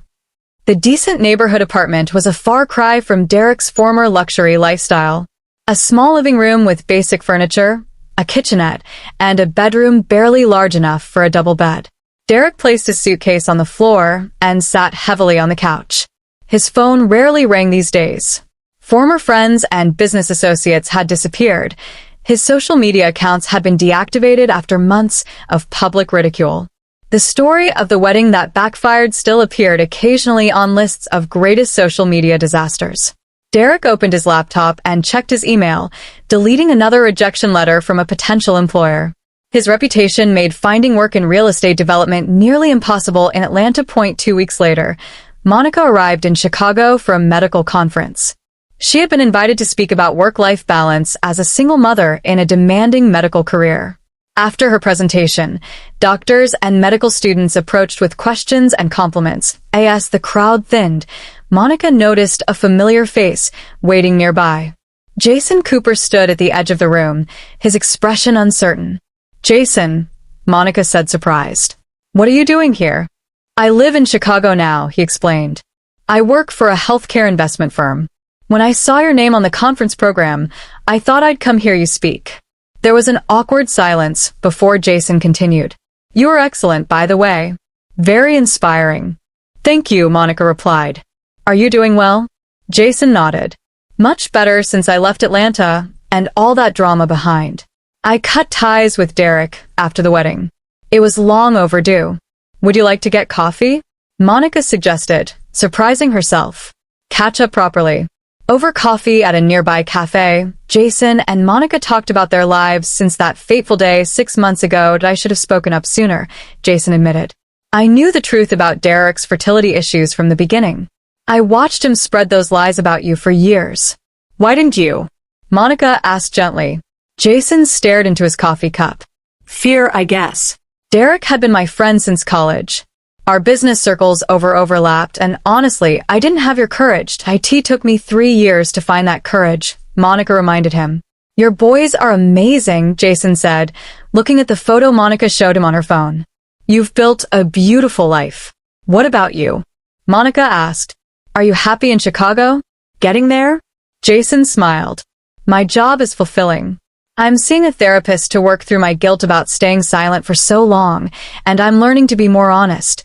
The decent neighborhood apartment was a far cry from Derek's former luxury lifestyle. A small living room with basic furniture, a kitchenette, and a bedroom barely large enough for a double bed. Derek placed his suitcase on the floor and sat heavily on the couch. His phone rarely rang these days. Former friends and business associates had disappeared. His social media accounts had been deactivated after months of public ridicule. The story of the wedding that backfired still appeared occasionally on lists of greatest social media disasters. Derek opened his laptop and checked his email, deleting another rejection letter from a potential employer. His reputation made finding work in real estate development nearly impossible in Atlanta. 2 weeks later, Monica arrived in Chicago for a medical conference. She had been invited to speak about work-life balance as a single mother in a demanding medical career. After her presentation, doctors and medical students approached with questions and compliments. As the crowd thinned, Monica noticed a familiar face waiting nearby. Jason Cooper stood at the edge of the room, his expression uncertain. "Jason," Monica said, surprised. "What are you doing here?" "I live in Chicago now," he explained. "I work for a healthcare investment firm. When I saw your name on the conference program, I thought I'd come hear you speak." There was an awkward silence before Jason continued. "You are excellent, by the way. Very inspiring." "Thank you," Monica replied. "Are you doing well?" Jason nodded. "Much better since I left Atlanta and all that drama behind. I cut ties with Derek after the wedding. It was long overdue. Would you like to get coffee?" Monica suggested, surprising herself. "Catch up properly." Over coffee at a nearby cafe, Jason and Monica talked about their lives since that fateful day 6 months ago. "I should have spoken up sooner," Jason admitted. "I knew the truth about Derek's fertility issues from the beginning. I watched him spread those lies about you for years." "Why didn't you?" Monica asked gently. Jason stared into his coffee cup. "Fear, I guess." Derek had been my friend since college. Our business circles overlapped, and honestly, I didn't have your courage. It took me 3 years to find that courage, Monica reminded him. "Your boys are amazing," Jason said, looking at the photo Monica showed him on her phone. "You've built a beautiful life. What about you?" Monica asked. "Are you happy in Chicago? Getting there?" Jason smiled. "My job is fulfilling. I'm seeing a therapist to work through my guilt about staying silent for so long, and I'm learning to be more honest,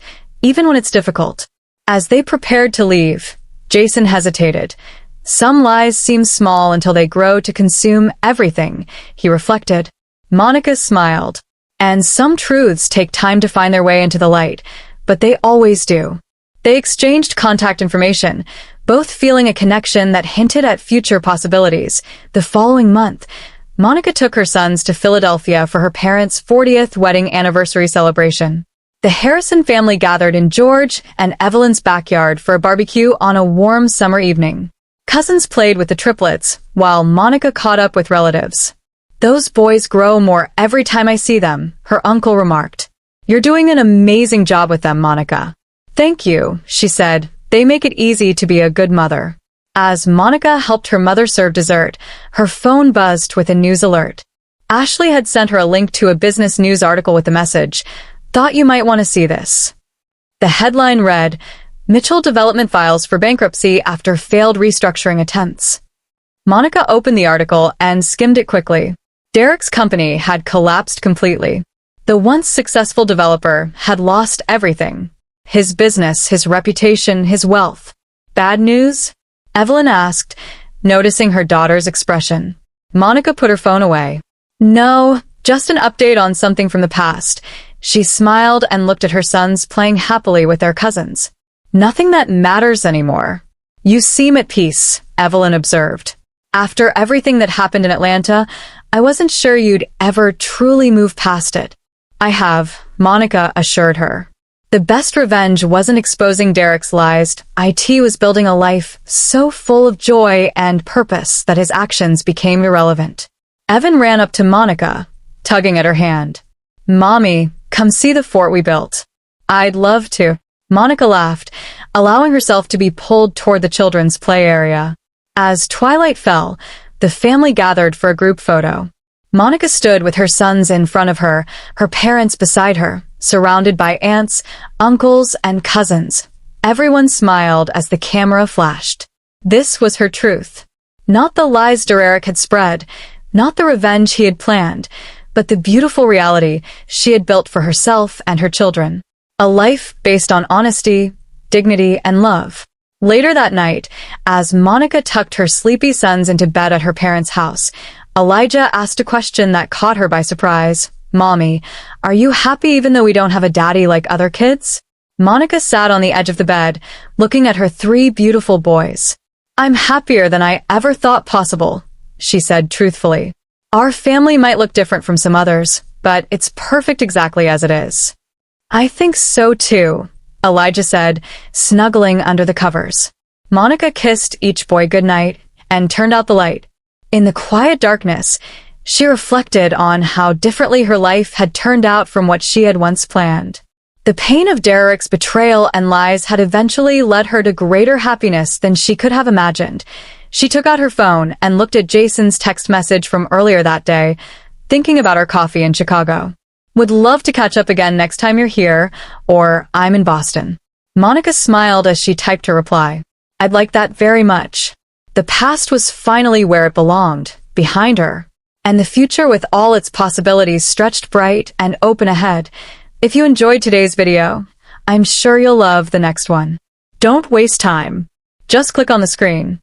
even when it's difficult." As they prepared to leave, Jason hesitated. "Some lies seem small until they grow to consume everything," he reflected. Monica smiled. "And some truths take time to find their way into the light, but they always do." They exchanged contact information, both feeling a connection that hinted at future possibilities. The following month, Monica took her sons to Philadelphia for her parents' 40th wedding anniversary celebration. The Harrison family gathered in George and Evelyn's backyard for a barbecue on a warm summer evening. Cousins played with the triplets, while Monica caught up with relatives. "Those boys grow more every time I see them," her uncle remarked. "You're doing an amazing job with them, Monica." "Thank you," she said. "They make it easy to be a good mother." As Monica helped her mother serve dessert, her phone buzzed with a news alert. Ashley had sent her a link to a business news article with the message, "Thought you might want to see this." The headline read, "Mitchell Development files for bankruptcy after failed restructuring attempts." Monica opened the article and skimmed it quickly. Derek's company had collapsed completely. The once successful developer had lost everything. His business, his reputation, his wealth. "Bad news?" Evelyn asked, noticing her daughter's expression. Monica put her phone away. "No, just an update on something from the past." She smiled and looked at her sons playing happily with their cousins. "Nothing that matters anymore." You seem at peace, Evelyn observed. After everything that happened in Atlanta, I wasn't sure you'd ever truly move past it. I have, Monica assured her. The best revenge wasn't exposing Derek's lies. IT was building a life so full of joy and purpose that his actions became irrelevant. Evan ran up to Monica, tugging at her hand. Mommy, come see the fort we built. I'd love to. Monica laughed, allowing herself to be pulled toward the children's play area. As twilight fell, the family gathered for a group photo. Monica stood with her sons in front of her, her parents beside her, surrounded by aunts, uncles, and cousins. Everyone smiled as the camera flashed. This was her truth. Not the lies Derek had spread, not the revenge he had planned, but the beautiful reality she had built for herself and her children. A life based on honesty, dignity, and love. Later that night, as Monica tucked her sleepy sons into bed at her parents' house, Elijah asked a question that caught her by surprise. Mommy, are you happy even though we don't have a daddy like other kids? Monica sat on the edge of the bed, looking at her 3 beautiful boys. I'm happier than I ever thought possible, she said truthfully. Our family might look different from some others, but it's perfect exactly as it is. I think so too, Elijah said, snuggling under the covers. Monica kissed each boy goodnight and turned out the light. In the quiet darkness, she reflected on how differently her life had turned out from what she had once planned. The pain of Derek's betrayal and lies had eventually led her to greater happiness than she could have imagined. She took out her phone and looked at Jason's text message from earlier that day, thinking about our coffee in Chicago. Would love to catch up again next time you're here, or I'm in Boston. Monica smiled as she typed her reply. I'd like that very much. The past was finally where it belonged, behind her, and the future with all its possibilities stretched bright and open ahead. If you enjoyed today's video, I'm sure you'll love the next one. Don't waste time. Just click on the screen.